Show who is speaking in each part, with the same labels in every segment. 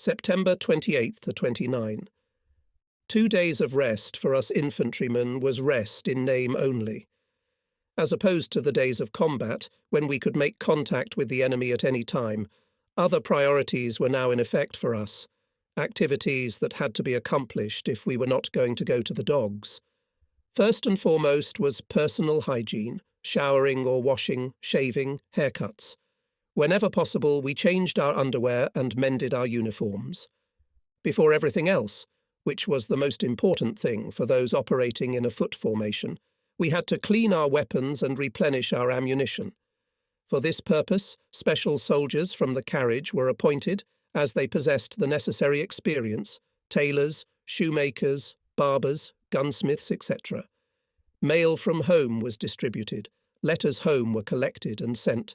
Speaker 1: September 28th to 29. 2 days of rest for us infantrymen was rest in name only. As opposed to the days of combat, when we could make contact with the enemy at any time, other priorities were now in effect for us, activities that had to be accomplished if we were not going to go to the dogs. First and foremost was personal hygiene, showering or washing, shaving, haircuts. Whenever possible, we changed our underwear and mended our uniforms. Before everything else, which was the most important thing for those operating in a foot formation, we had to clean our weapons and replenish our ammunition. For this purpose, special soldiers from the carriage were appointed, as they possessed the necessary experience: tailors, shoemakers, barbers, gunsmiths, etc. Mail from home was distributed, letters home were collected and sent.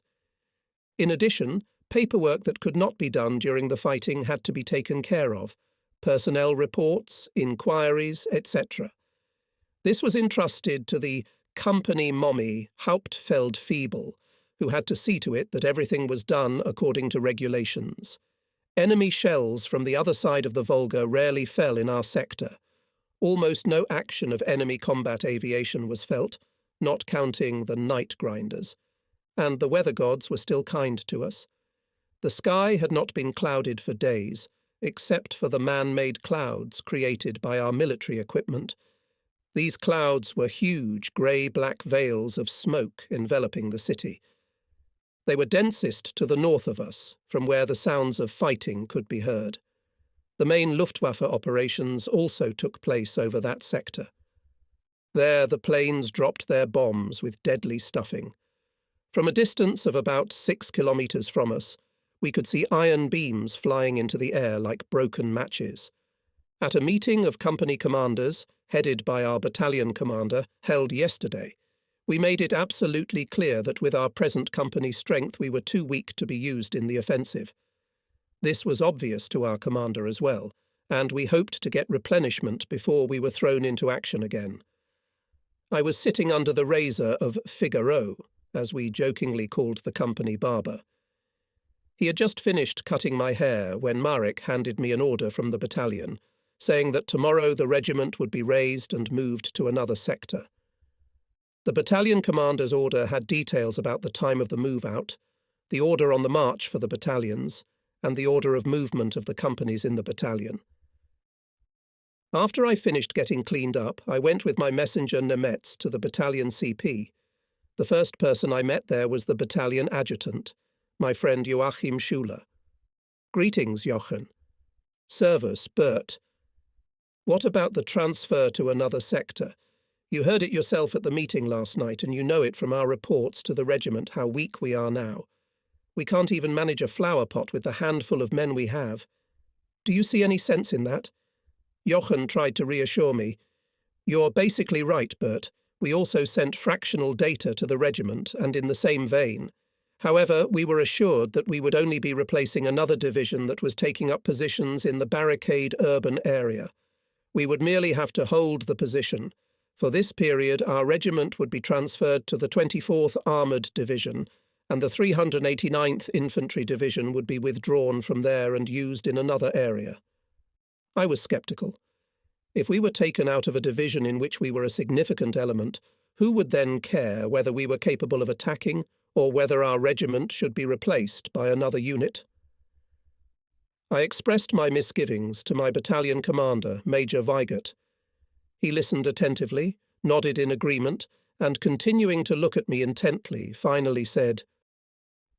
Speaker 1: In addition, paperwork that could not be done during the fighting had to be taken care of: personnel reports, inquiries, etc. This was entrusted to the company mommy Hauptfeldfebel, who had to see to it that everything was done according to regulations. Enemy shells from the other side of the Volga rarely fell in our sector. Almost no action of enemy combat aviation was felt, not counting the night grinders. And the weather gods were still kind to us. The sky had not been clouded for days, except for the man-made clouds created by our military equipment. These clouds were huge grey-black veils of smoke enveloping the city. They were densest to the north of us, from where the sounds of fighting could be heard. The main Luftwaffe operations also took place over that sector. There the planes dropped their bombs with deadly stuffing. From a distance of about 6 kilometres from us, we could see iron beams flying into the air like broken matches. At a meeting of company commanders, headed by our battalion commander, held yesterday, we made it absolutely clear that with our present company strength we were too weak to be used in the offensive. This was obvious to our commander as well, and we hoped to get replenishment before we were thrown into action again. I was sitting under the razor of Figaro, as we jokingly called the company barber. He had just finished cutting my hair when Marek handed me an order from the battalion, saying that tomorrow the regiment would be raised and moved to another sector. The battalion commander's order had details about the time of the move-out, the order on the march for the battalions, and the order of movement of the companies in the battalion. After I finished getting cleaned up, I went with my messenger Nemetz to the battalion CP. The first person I met there was the battalion adjutant, my friend Joachim Schuler. "Greetings, Jochen." "Servus, Bert. What about the transfer to another sector? You heard it yourself at the meeting last night, and you know it from our reports to the regiment how weak we are now. We can't even manage a flower pot with the handful of men we have. Do you see any sense in that?" Jochen tried to reassure me. "You're basically right, Bert. We also sent fractional data to the regiment, and in the same vein. However, we were assured that we would only be replacing another division that was taking up positions in the barricade urban area. We would merely have to hold the position. For this period, our regiment would be transferred to the 24th Armoured Division, and the 389th Infantry Division would be withdrawn from there and used in another area." I was sceptical. If we were taken out of a division in which we were a significant element, who would then care whether we were capable of attacking or whether our regiment should be replaced by another unit? I expressed my misgivings to my battalion commander, Major Weigert. He listened attentively, nodded in agreement, and continuing to look at me intently, finally said,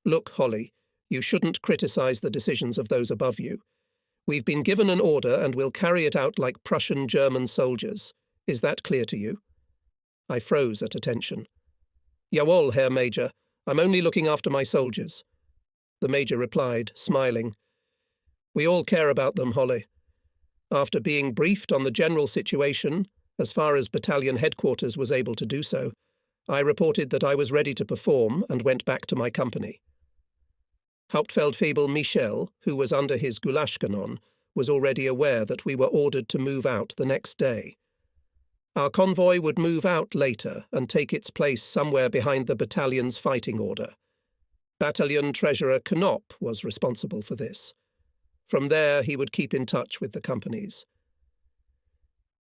Speaker 1: "Look, Holly, you shouldn't criticize the decisions of those above you. We've been given an order and we'll carry it out like Prussian German soldiers. Is that clear to you?" I froze at attention. "Jawohl, Herr Major. I'm only looking after my soldiers." The Major replied, smiling, "We all care about them, Holly." After being briefed on the general situation, as far as battalion headquarters was able to do so, I reported that I was ready to perform and went back to my company. Hauptfeldfebel Michel, who was under his Gulaschkanon, was already aware that we were ordered to move out the next day. Our convoy would move out later and take its place somewhere behind the battalion's fighting order. Battalion Treasurer Knop was responsible for this. From there, he would keep in touch with the companies.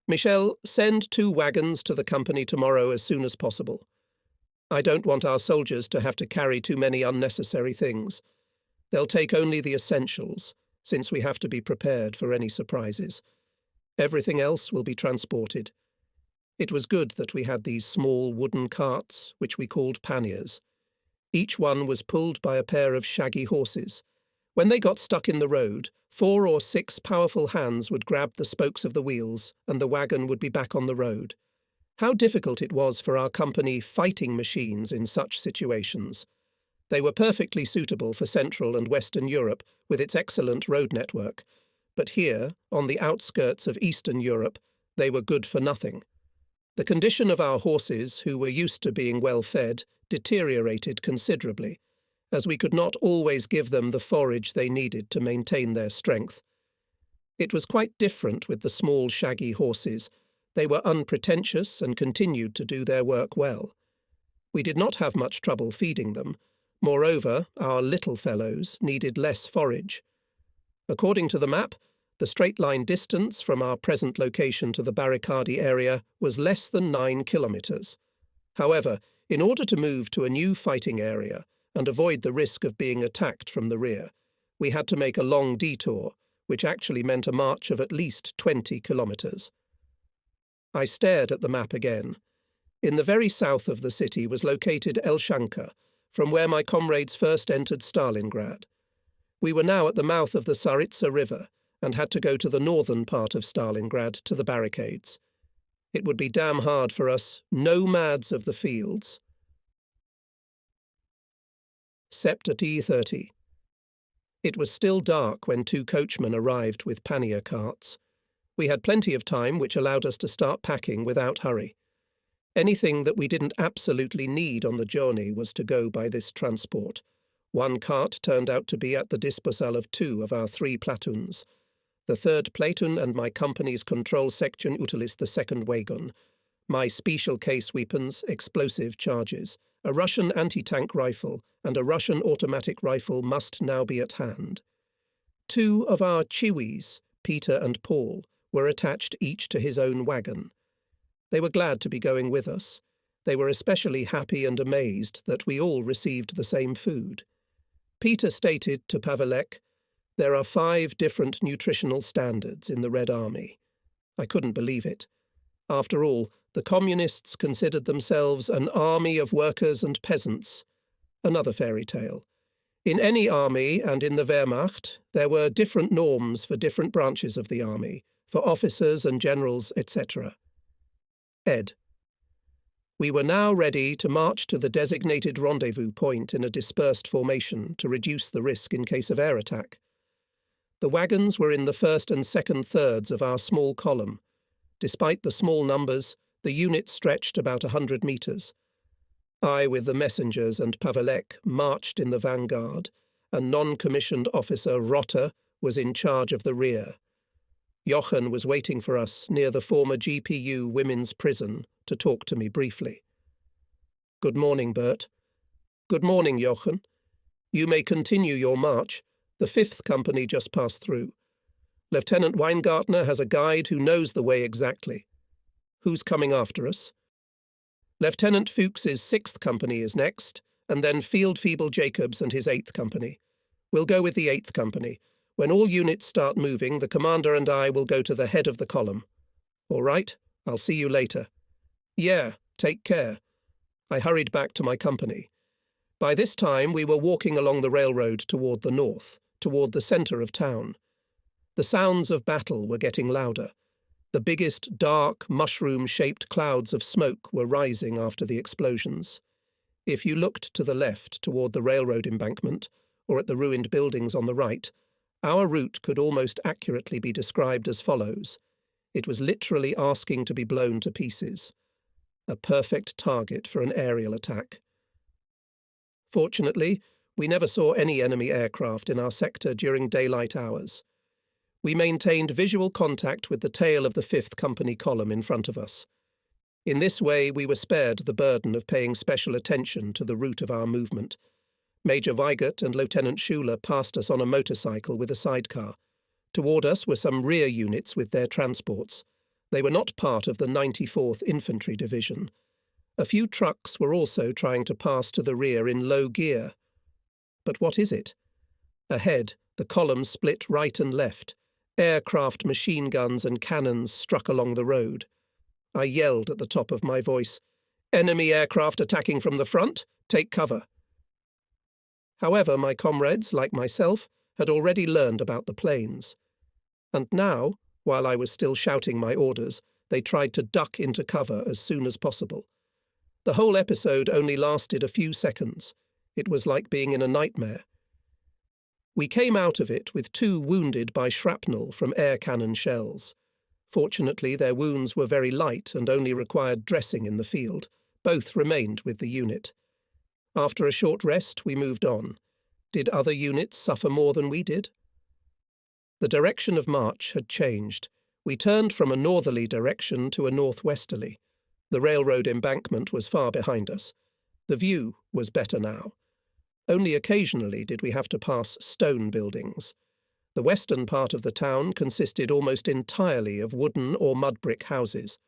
Speaker 1: Michel, send 2 wagons to the company tomorrow as soon as possible. I don't want our soldiers to have to carry too many unnecessary things. They'll take only the essentials, since we have to be prepared for any surprises. Everything else will be transported. It was good that we had these small wooden carts, which we called panniers. Each one was pulled by a pair of shaggy horses. When they got stuck in the road, 4 or 6 powerful hands would grab the spokes of the wheels, and the wagon would be back on the road. How difficult it was for our company fighting machines in such situations. They were perfectly suitable for Central and Western Europe with its excellent road network, but here, on the outskirts of Eastern Europe, they were good for nothing. The condition of our horses, who were used to being well fed, deteriorated considerably, as we could not always give them the forage they needed to maintain their strength. It was quite different with the small shaggy horses. They were unpretentious and continued to do their work well. We did not have much trouble feeding them. Moreover, our little fellows needed less forage. According to the map, the straight-line distance from our present location to the Barricadi area was less than 9 kilometers. However, in order to move to a new fighting area and avoid the risk of being attacked from the rear, we had to make a long detour, which actually meant a march of at least 20 kilometers. I stared at the map again. In the very south of the city was located Elshanka, from where my comrades first entered Stalingrad. We were now at the mouth of the Tsaritsa River and had to go to the northern part of Stalingrad to the barricades. It would be damn hard for us, nomads of the fields. Sept T30. It was still dark when 2 coachmen arrived with pannier carts. We had plenty of time, which allowed us to start packing without hurry. Anything that we didn't absolutely need on the journey was to go by this transport. 1 cart turned out to be at the disposal of 2 of our 3 platoons. The 3rd platoon and my company's control section utilized the 2nd wagon. My special case weapons, explosive charges, a Russian anti-tank rifle, and a Russian automatic rifle must now be at hand. 2 of our Chiwis, Peter and Paul, were attached each to his own wagon. They were glad to be going with us. They were especially happy and amazed that we all received the same food. Peter stated to Pavelek, "There are 5 different nutritional standards in the Red Army." I couldn't believe it. After all, the communists considered themselves an army of workers and peasants. Another fairy tale. In any army and in the Wehrmacht, there were different norms for different branches of the army, for officers and generals, etc. Ed. We were now ready to march to the designated rendezvous point in a dispersed formation to reduce the risk in case of air attack. The wagons were in the 1st and 2nd thirds of our small column. Despite the small numbers, the unit stretched about 100 meters. I, with the messengers and Pavelek, marched in the vanguard, and non-commissioned officer Rotter was in charge of the rear. Jochen was waiting for us near the former GPU women's prison to talk to me briefly. "Good morning, Bert." "Good morning, Jochen. You may continue your march. The 5th company just passed through. Lieutenant Weingartner has a guide who knows the way exactly. Who's coming after us?" "Lieutenant Fuchs's 6th company is next, and then Field Feeble Jacobs and his 8th company. We'll go with the 8th company. When all units start moving, the commander and I will go to the head of the column." "All right, I'll see you later." "Yeah, take care." I hurried back to my company. By this time we were walking along the railroad toward the north, toward the centre of town. The sounds of battle were getting louder. The biggest, dark, mushroom-shaped clouds of smoke were rising after the explosions. If you looked to the left toward the railroad embankment, or at the ruined buildings on the right, our route could almost accurately be described as follows. It was literally asking to be blown to pieces. A perfect target for an aerial attack. Fortunately, we never saw any enemy aircraft in our sector during daylight hours. We maintained visual contact with the tail of the 5th Company column in front of us. In this way we were spared the burden of paying special attention to the route of our movement. Major Weigert and Lieutenant Schuler passed us on a motorcycle with a sidecar. Toward us were some rear units with their transports. They were not part of the 94th Infantry Division. A few trucks were also trying to pass to the rear in low gear. But what is it? Ahead, the column split right and left. Aircraft machine guns and cannons struck along the road. I yelled at the top of my voice, "Enemy aircraft attacking from the front, take cover." However, my comrades, like myself, had already learned about the planes. And now, while I was still shouting my orders, they tried to duck into cover as soon as possible. The whole episode only lasted a few seconds. It was like being in a nightmare. We came out of it with 2 wounded by shrapnel from air cannon shells. Fortunately, their wounds were very light and only required dressing in the field. Both remained with the unit. After a short rest, we moved on. Did other units suffer more than we did? The direction of march had changed. We turned from a northerly direction to a northwesterly. The railroad embankment was far behind us. The view was better now. Only occasionally did we have to pass stone buildings. The western part of the town consisted almost entirely of wooden or mud brick houses.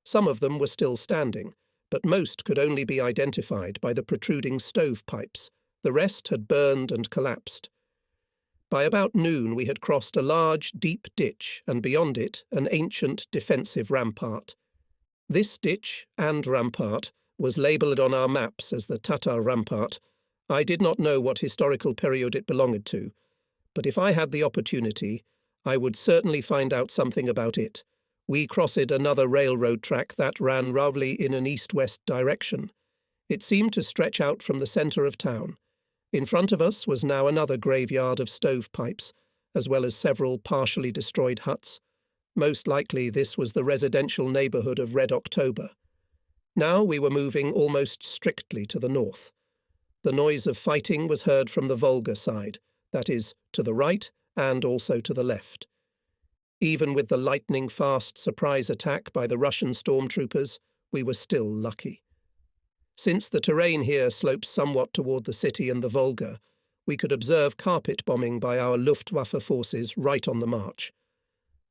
Speaker 1: Some of them were still standing, but most could only be identified by the protruding stovepipes. The rest had burned and collapsed. By about noon we had crossed a large, deep ditch, and beyond it an ancient defensive rampart. This ditch and rampart was labelled on our maps as the Tatar Rampart. I did not know what historical period it belonged to, but if I had the opportunity, I would certainly find out something about it. We crossed another railroad track that ran roughly in an east-west direction. It seemed to stretch out from the centre of town. In front of us was now another graveyard of stovepipes, as well as several partially destroyed huts. Most likely this was the residential neighbourhood of Red October. Now we were moving almost strictly to the north. The noise of fighting was heard from the Volga side, that is, to the right and also to the left. Even with the lightning-fast surprise attack by the Russian stormtroopers, we were still lucky. Since the terrain here slopes somewhat toward the city and the Volga, we could observe carpet bombing by our Luftwaffe forces right on the march.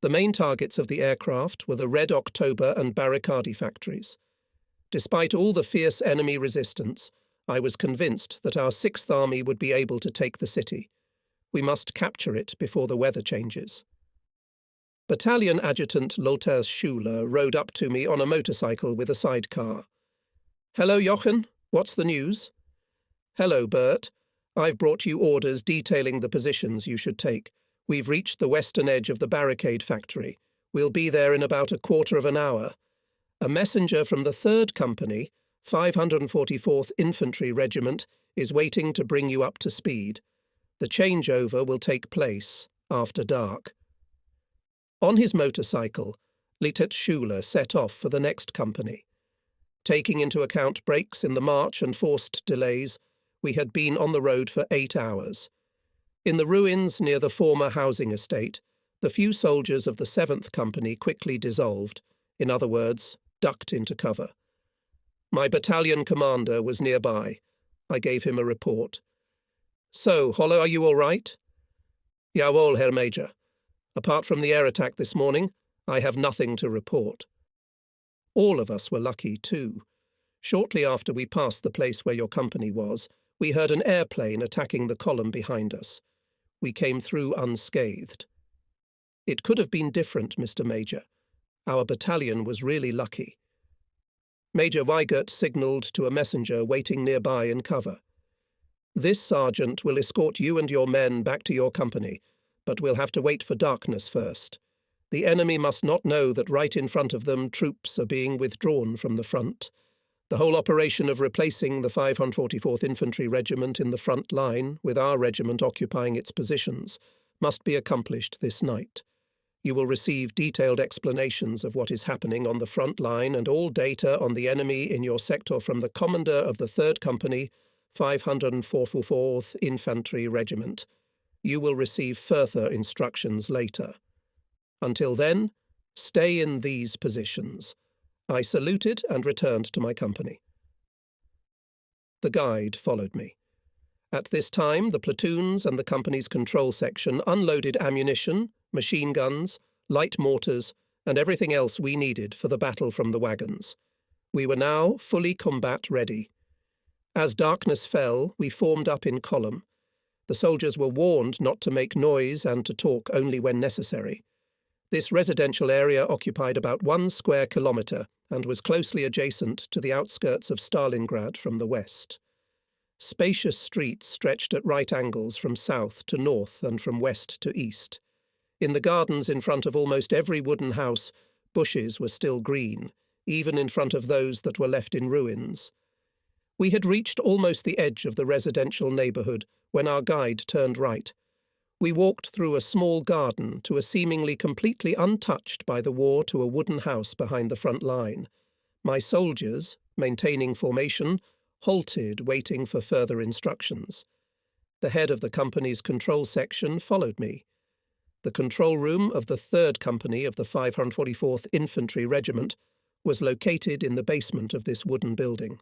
Speaker 1: The main targets of the aircraft were the Red October and Barricadi factories. Despite all the fierce enemy resistance, I was convinced that our 6th Army would be able to take the city. We must capture it before the weather changes. Battalion Adjutant Lothar Schuler rode up to me on a motorcycle with a sidecar. "Hello, Jochen. What's the news?" "Hello, Bert. I've brought you orders detailing the positions you should take. We've reached the western edge of the barricade factory. We'll be there in about a quarter of an hour. A messenger from the 3rd Company, 544th Infantry Regiment, is waiting to bring you up to speed. The changeover will take place after dark." On his motorcycle, Lieutenant Schuler set off for the next company. Taking into account breaks in the march and forced delays, we had been on the road for 8 hours. In the ruins near the former housing estate, the few soldiers of the 7th Company quickly dissolved, in other words, ducked into cover. My battalion commander was nearby. I gave him a report. "So, Holler, are you all right?" "Jawohl, Herr Major. Apart from the air attack this morning, I have nothing to report." All of us were lucky, too. Shortly after we passed the place where your company was, we heard an airplane attacking the column behind us. We came through unscathed. It could have been different, Mr. Major. Our battalion was really lucky. Major Weigert signalled to a messenger waiting nearby in cover. "This sergeant will escort you and your men back to your company, but we'll have to wait for darkness first. The enemy must not know that right in front of them troops are being withdrawn from the front. The whole operation of replacing the 544th Infantry Regiment in the front line, with our regiment occupying its positions, must be accomplished this night. You will receive detailed explanations of what is happening on the front line and all data on the enemy in your sector from the Commander of the 3rd Company, 544th Infantry Regiment. You will receive further instructions later. Until then, stay in these positions." I saluted and returned to my company. The guide followed me. At this time, the platoons and the company's control section unloaded ammunition, machine guns, light mortars, and everything else we needed for the battle from the wagons. We were now fully combat ready. As darkness fell, we formed up in column. The soldiers were warned not to make noise and to talk only when necessary. This residential area occupied about 1 square kilometre and was closely adjacent to the outskirts of Stalingrad from the west. Spacious streets stretched at right angles from south to north and from west to east. In the gardens in front of almost every wooden house, bushes were still green, even in front of those that were left in ruins. We had reached almost the edge of the residential neighbourhood when our guide turned right. We walked through a small garden to a seemingly completely untouched by the war to a wooden house behind the front line. My soldiers, maintaining formation, halted, waiting for further instructions. The head of the company's control section followed me. The control room of the 3rd Company of the 544th Infantry Regiment was located in the basement of this wooden building.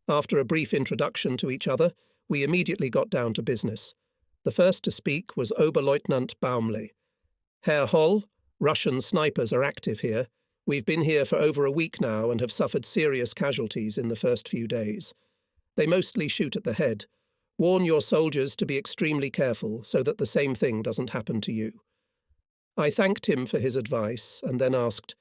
Speaker 1: After a brief introduction to each other, we immediately got down to business. The first to speak was Oberleutnant Baumle. Herr Holl, Russian snipers are active here. We've been here for over a week now and have suffered serious casualties in the first few days. They mostly shoot at the head. Warn your soldiers to be extremely careful so that the same thing doesn't happen to you. I thanked him for his advice and then asked,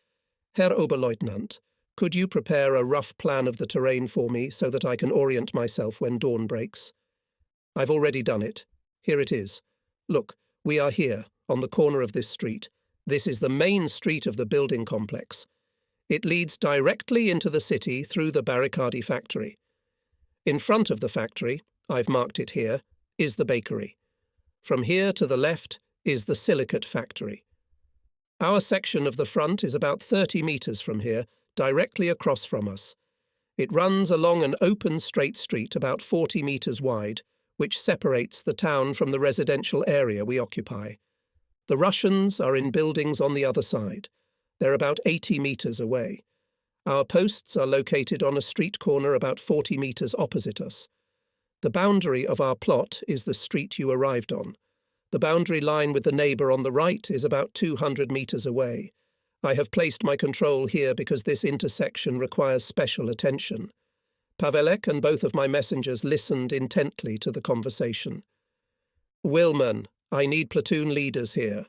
Speaker 1: Herr Oberleutnant, could you prepare a rough plan of the terrain for me so that I can orient myself when dawn breaks? I've already done it. Here it is. Look, we are here, on the corner of this street. This is the main street of the building complex. It leads directly into the city through the Barricadi factory. In front of the factory, I've marked it here, is the bakery. From here to the left is the silicate factory. Our section of the front is about 30 metres from here, directly across from us. It runs along an open straight street about 40 metres wide, which separates the town from the residential area we occupy. The Russians are in buildings on the other side. They're about 80 metres away. Our posts are located on a street corner about 40 metres opposite us. The boundary of our plot is the street you arrived on. The boundary line with the neighbour on the right is about 200 metres away. I have placed my control here because this intersection requires special attention. Pavelek and both of my messengers listened intently to the conversation. Wilman, I need platoon leaders here.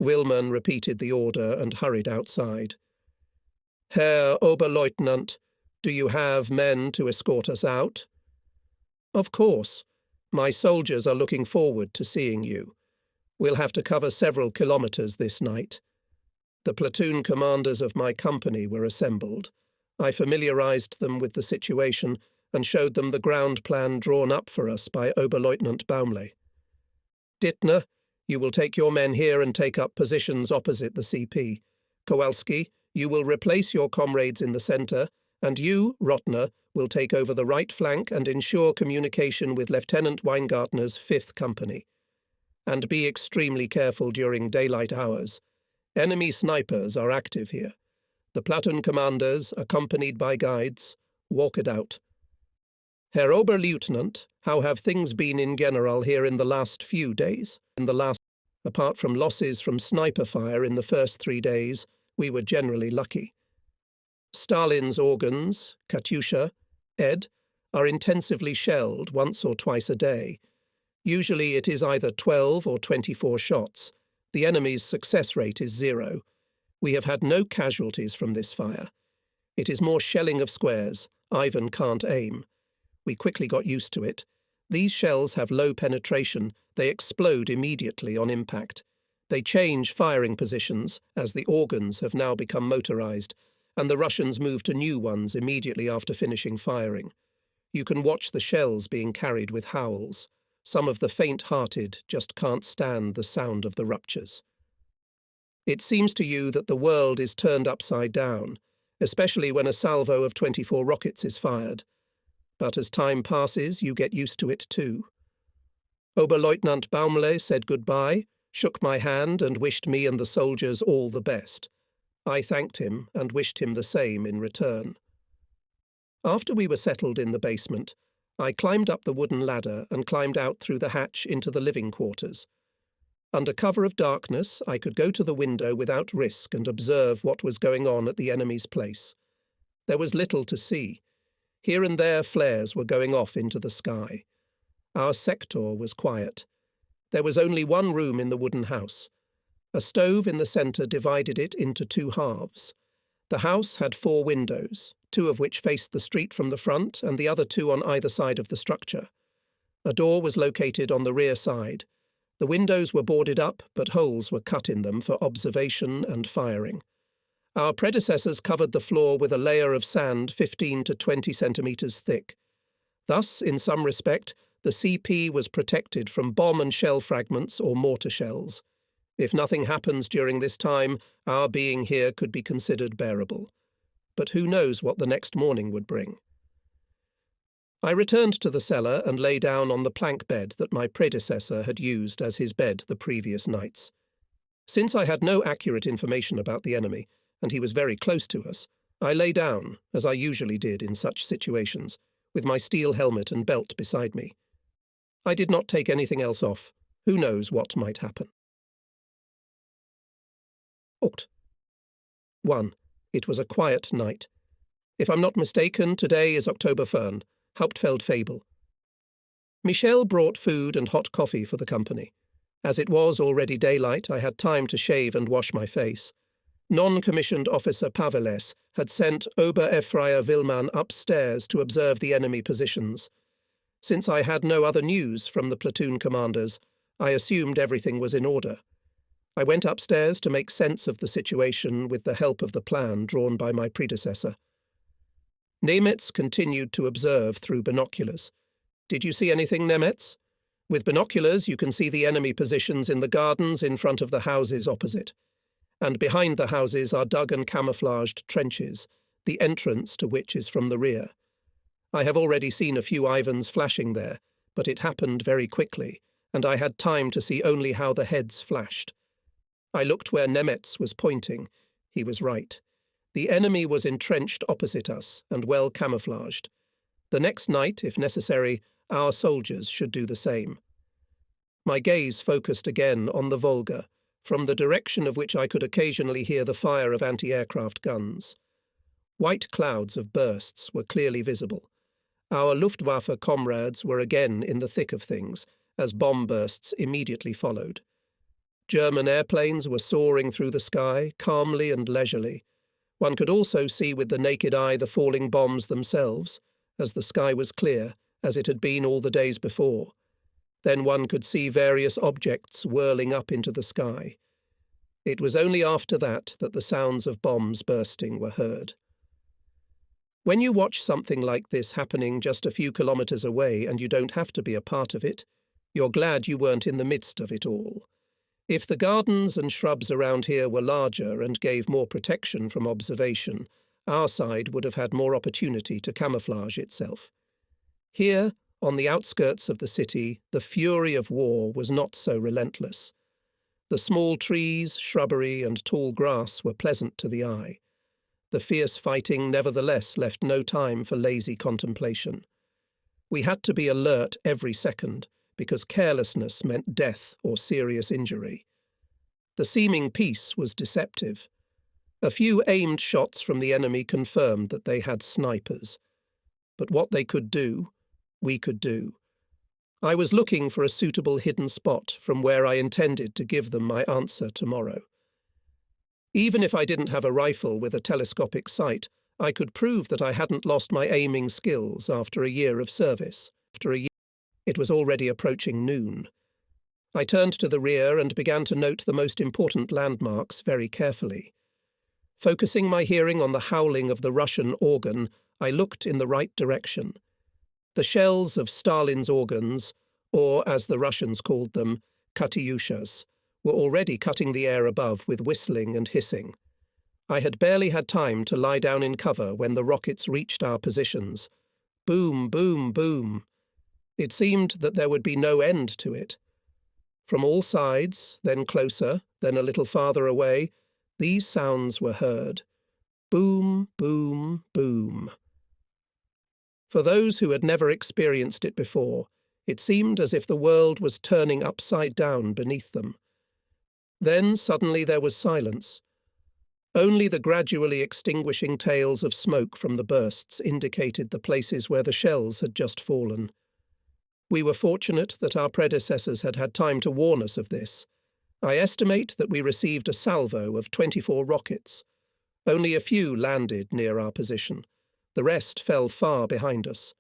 Speaker 1: Wilman repeated the order and hurried outside. Herr Oberleutnant, do you have men to escort us out? Of course. My soldiers are looking forward to seeing you. We'll have to cover several kilometres this night. The platoon commanders of my company were assembled. I familiarised them with the situation and showed them the ground plan drawn up for us by Oberleutnant Baumle. Dittner, you will take your men here and take up positions opposite the CP. Kowalski, you will replace your comrades in the centre, and you, Rotner, will take over the right flank and ensure communication with Lieutenant Weingartner's 5th Company. And be extremely careful during daylight hours. Enemy snipers are active here. The platoon commanders, accompanied by guides, walk it out. Herr Oberleutnant, how have things been in general here in the last few days? Apart from losses from sniper fire in the first 3 days, we were generally lucky. Stalin's organs, Katyusha, Ed, are intensively shelled once or twice a day. Usually it is either 12 or 24 shots. The enemy's success rate is 0. We have had no casualties from this fire. It is more shelling of squares. Ivan can't aim. We quickly got used to it. These shells have low penetration. They explode immediately on impact. They change firing positions, as the organs have now become motorized, and the Russians move to new ones immediately after finishing firing. You can watch the shells being carried with howls. Some of the faint-hearted just can't stand the sound of the ruptures. It seems to you that the world is turned upside down, especially when a salvo of 24 rockets is fired. But as time passes, you get used to it too. Oberleutnant Baumle said goodbye, shook my hand and wished me and the soldiers all the best. I thanked him and wished him the same in return. After we were settled in the basement, I climbed up the wooden ladder and climbed out through the hatch into the living quarters. Under cover of darkness, I could go to the window without risk and observe what was going on at the enemy's place. There was little to see. Here and there flares were going off into the sky. Our sector was quiet. There was only one room in the wooden house. A stove in the centre divided it into two halves. The house had 4 windows, 2 of which faced the street from the front and the other 2 on either side of the structure. A door was located on the rear side. The windows were boarded up, but holes were cut in them for observation and firing. Our predecessors covered the floor with a layer of sand 15 to 20 centimetres thick. Thus, in some respect, the CP was protected from bomb and shell fragments or mortar shells. If nothing happens during this time, our being here could be considered bearable. But who knows what the next morning would bring? I returned to the cellar and lay down on the plank bed that my predecessor had used as his bed the previous nights. Since I had no accurate information about the enemy, and he was very close to us, I lay down, as I usually did in such situations, with my steel helmet and belt beside me. I did not take anything else off. Who knows what might happen? 1. It was a quiet night. If I'm not mistaken, today is October Fern, Hauptfeld Fable. Michel brought food and hot coffee for the company. As it was already daylight, I had time to shave and wash my face. Non-commissioned officer Paveles had sent Ober-Efreier Willmann upstairs to observe the enemy positions. Since I had no other news from the platoon commanders, I assumed everything was in order. I went upstairs to make sense of the situation with the help of the plan drawn by my predecessor. Nemetz continued to observe through binoculars. Did you see anything, Nemetz? With binoculars you can see the enemy positions in the gardens in front of the houses opposite. And behind the houses are dug and camouflaged trenches, the entrance to which is from the rear. I have already seen a few Ivans flashing there, but it happened very quickly, and I had time to see only how the heads flashed. I looked where Nemetz was pointing. He was right. The enemy was entrenched opposite us and well camouflaged. The next night, if necessary, our soldiers should do the same. My gaze focused again on the Volga, from the direction of which I could occasionally hear the fire of anti-aircraft guns. White clouds of bursts were clearly visible. Our Luftwaffe comrades were again in the thick of things, as bomb bursts immediately followed. German airplanes were soaring through the sky, calmly and leisurely. One could also see with the naked eye the falling bombs themselves, as the sky was clear, as it had been all the days before. Then one could see various objects whirling up into the sky. It was only after that the sounds of bombs bursting were heard. When you watch something like this happening just a few kilometers away and you don't have to be a part of it, you're glad you weren't in the midst of it all. If the gardens and shrubs around here were larger and gave more protection from observation, our side would have had more opportunity to camouflage itself. Here, on the outskirts of the city, the fury of war was not so relentless. The small trees, shrubbery, and tall grass were pleasant to the eye. The fierce fighting nevertheless left no time for lazy contemplation. We had to be alert every second, because carelessness meant death or serious injury. The seeming peace was deceptive. A few aimed shots from the enemy confirmed that they had snipers. But what they could do, we could do. I was looking for a suitable hidden spot from where I intended to give them my answer tomorrow. Even if I didn't have a rifle with a telescopic sight, I could prove that I hadn't lost my aiming skills after a year of service. It was already approaching noon. I turned to the rear and began to note the most important landmarks very carefully. Focusing my hearing on the howling of the Russian organ, I looked in the right direction. The shells of Stalin's organs, or as the Russians called them, katyushas, were already cutting the air above with whistling and hissing. I had barely had time to lie down in cover when the rockets reached our positions. Boom, boom, boom. It seemed that there would be no end to it. From all sides, then closer, then a little farther away, these sounds were heard. Boom, boom, boom. For those who had never experienced it before, it seemed as if the world was turning upside down beneath them. Then suddenly there was silence. Only the gradually extinguishing tails of smoke from the bursts indicated the places where the shells had just fallen. We were fortunate that our predecessors had had time to warn us of this. I estimate that we received a salvo of 24 rockets. Only a few landed near our position. The rest fell far behind us.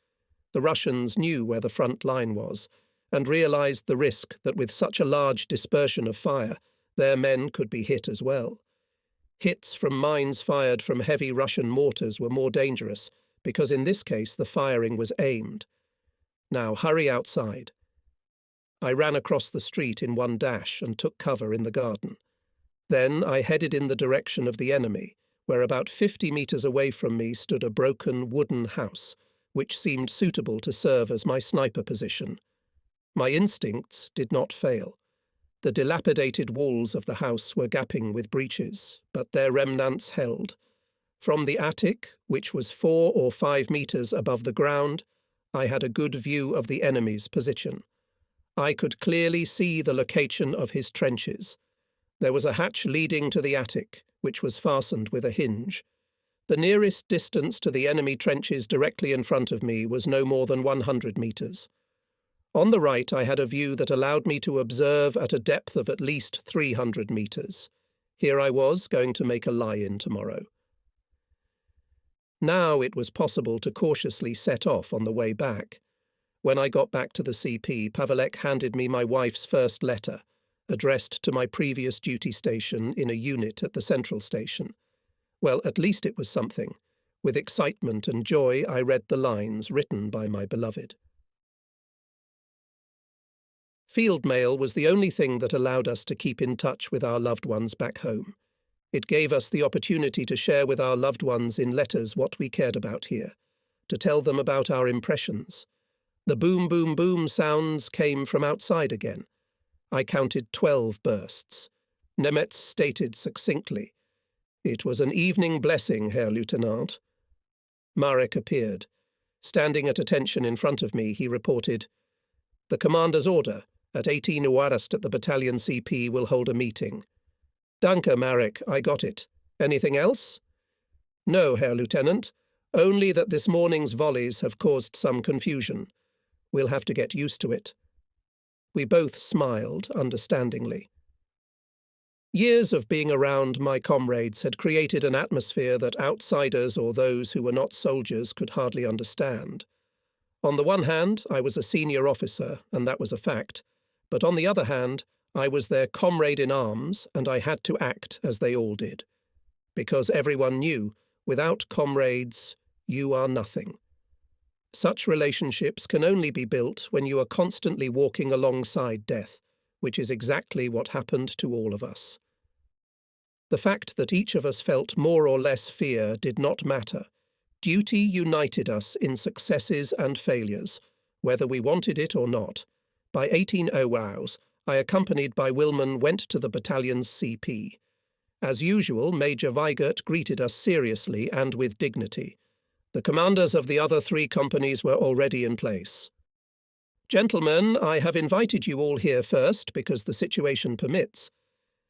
Speaker 1: The Russians knew where the front line was, and realized the risk that with such a large dispersion of fire, their men could be hit as well. Hits from mines fired from heavy Russian mortars were more dangerous, because in this case the firing was aimed. Now hurry outside. I ran across the street in one dash and took cover in the garden. Then I headed in the direction of the enemy, where about 50 meters away from me stood a broken wooden house, which seemed suitable to serve as my sniper position. My instincts did not fail. The dilapidated walls of the house were gaping with breaches, but their remnants held. From the attic, which was 4 or 5 meters above the ground, I had a good view of the enemy's position. I could clearly see the location of his trenches. There was a hatch leading to the attic, which was fastened with a hinge. The nearest distance to the enemy trenches directly in front of me was no more than 100 meters. On the right I had a view that allowed me to observe at a depth of at least 300 meters. Here I was going to make a lie-in tomorrow. Now it was possible to cautiously set off on the way back. When I got back to the CP, Pavelek handed me my wife's first letter, addressed to my previous duty station in a unit at the central station. Well, at least it was something. With excitement and joy, I read the lines written by my beloved. Field mail was the only thing that allowed us to keep in touch with our loved ones back home. It gave us the opportunity to share with our loved ones in letters what we cared about here, to tell them about our impressions. The boom, boom, boom sounds came from outside again. I counted 12 bursts. Nemetz stated succinctly, "It was an evening blessing, Herr Lieutenant." Marek appeared. Standing at attention in front of me, he reported, "The commander's order, at 18 Uarest at the battalion CP, will hold a meeting." "Danke, Marek, I got it. Anything else?" "No, Herr Lieutenant. Only that this morning's volleys have caused some confusion. We'll have to get used to it." We both smiled understandingly. Years of being around my comrades had created an atmosphere that outsiders or those who were not soldiers could hardly understand. On the one hand, I was a senior officer, and that was a fact, but on the other hand, I was their comrade in arms, and I had to act as they all did. Because everyone knew, without comrades, you are nothing. Such relationships can only be built when you are constantly walking alongside death, which is exactly what happened to all of us. The fact that each of us felt more or less fear did not matter. Duty united us in successes and failures, whether we wanted it or not. By 18 Uarest, I, accompanied by Wilman, went to the battalion's CP. As usual, Major Weigert greeted us seriously and with dignity. The commanders of the other 3 companies were already in place. "Gentlemen, I have invited you all here first because the situation permits.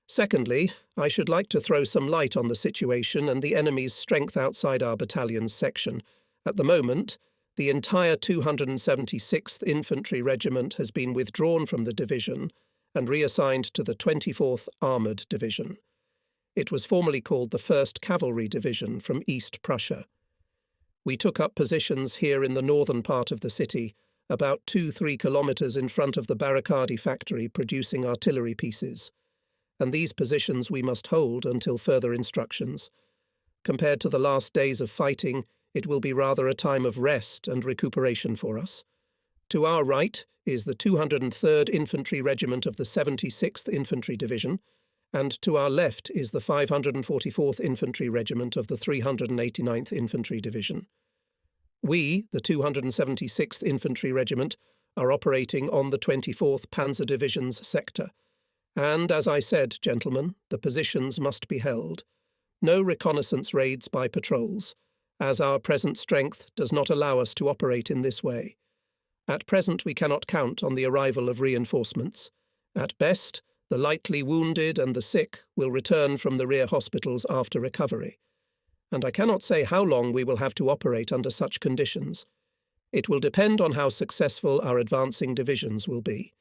Speaker 1: Secondly, I should like to throw some light on the situation and the enemy's strength outside our battalion's section. At the moment, the entire 276th Infantry Regiment has been withdrawn from the division and reassigned to the 24th Armoured Division. It was formerly called the 1st Cavalry Division from East Prussia. We took up positions here in the northern part of the city, about 2-3 kilometers in front of the Barricadi factory producing artillery pieces. And these positions we must hold until further instructions. Compared to the last days of fighting, it will be rather a time of rest and recuperation for us. To our right is the 203rd Infantry Regiment of the 76th Infantry Division, and to our left is the 544th Infantry Regiment of the 389th Infantry Division. We, the 276th Infantry Regiment, are operating on the 24th Panzer Division's sector. And, as I said, gentlemen, the positions must be held. No reconnaissance raids by patrols, as our present strength does not allow us to operate in this way. At present we cannot count on the arrival of reinforcements. At best, the lightly wounded and the sick will return from the rear hospitals after recovery. And I cannot say how long we will have to operate under such conditions. It will depend on how successful our advancing divisions will be.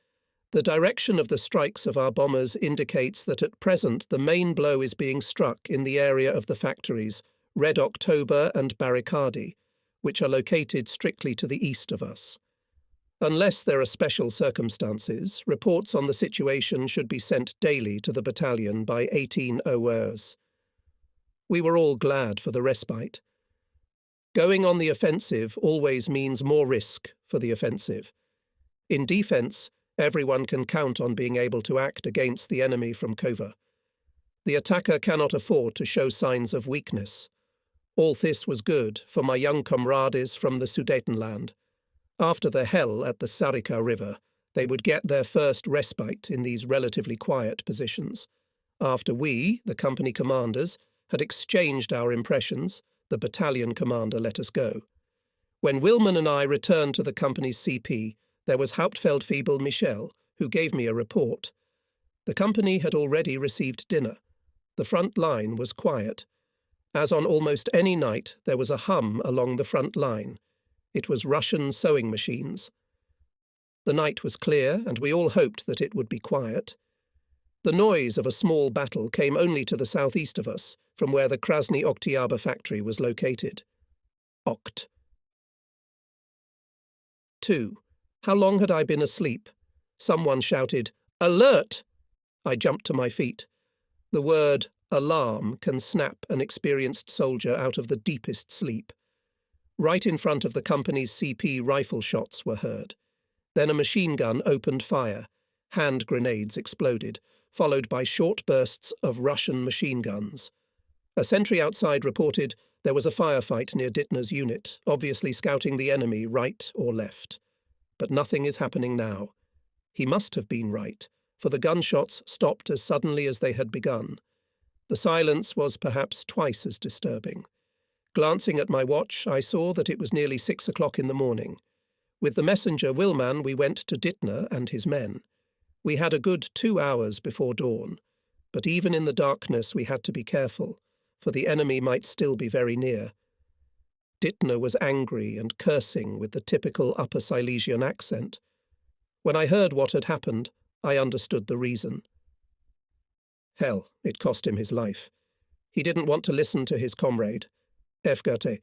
Speaker 1: The direction of the strikes of our bombers indicates that at present the main blow is being struck in the area of the factories, Red October and Barricadi, which are located strictly to the east of us. Unless there are special circumstances, reports on the situation should be sent daily to the battalion by 18 hours. We were all glad for the respite. Going on the offensive always means more risk for the offensive. In defence, everyone can count on being able to act against the enemy from cover. The attacker cannot afford to show signs of weakness. All this was good for my young comrades from the Sudetenland. After the hell at the Sarika River, they would get their first respite in these relatively quiet positions. After we, the company commanders, had exchanged our impressions, the battalion commander let us go. When Wilman and I returned to the company's CP, there was Hauptfeldfebel Michel, who gave me a report. The company had already received dinner. The front line was quiet. As on almost any night, there was a hum along the front line. It was Russian sewing machines. The night was clear, and we all hoped that it would be quiet. The noise of a small battle came only to the southeast of us, from where the Krasny Oktyabr factory was located. Okt. 2. How long had I been asleep? Someone shouted, "Alert!" I jumped to my feet. The word alarm can snap an experienced soldier out of the deepest sleep. Right in front of the company's CP, rifle shots were heard. Then a machine gun opened fire. Hand grenades exploded, followed by short bursts of Russian machine guns. A sentry outside reported there was a firefight near Dittner's unit, obviously scouting the enemy right or left. But nothing is happening now. He must have been right, for the gunshots stopped as suddenly as they had begun. The silence was perhaps twice as disturbing. Glancing at my watch, I saw that it was nearly 6 o'clock in the morning. With the messenger Wilman, we went to Dittner and his men. We had a good 2 hours before dawn, but even in the darkness we had to be careful, for the enemy might still be very near. Dittner was angry and cursing with the typical Upper Silesian accent. When I heard what had happened, I understood the reason. Hell, it cost him his life. He didn't want to listen to his comrade, Efgate,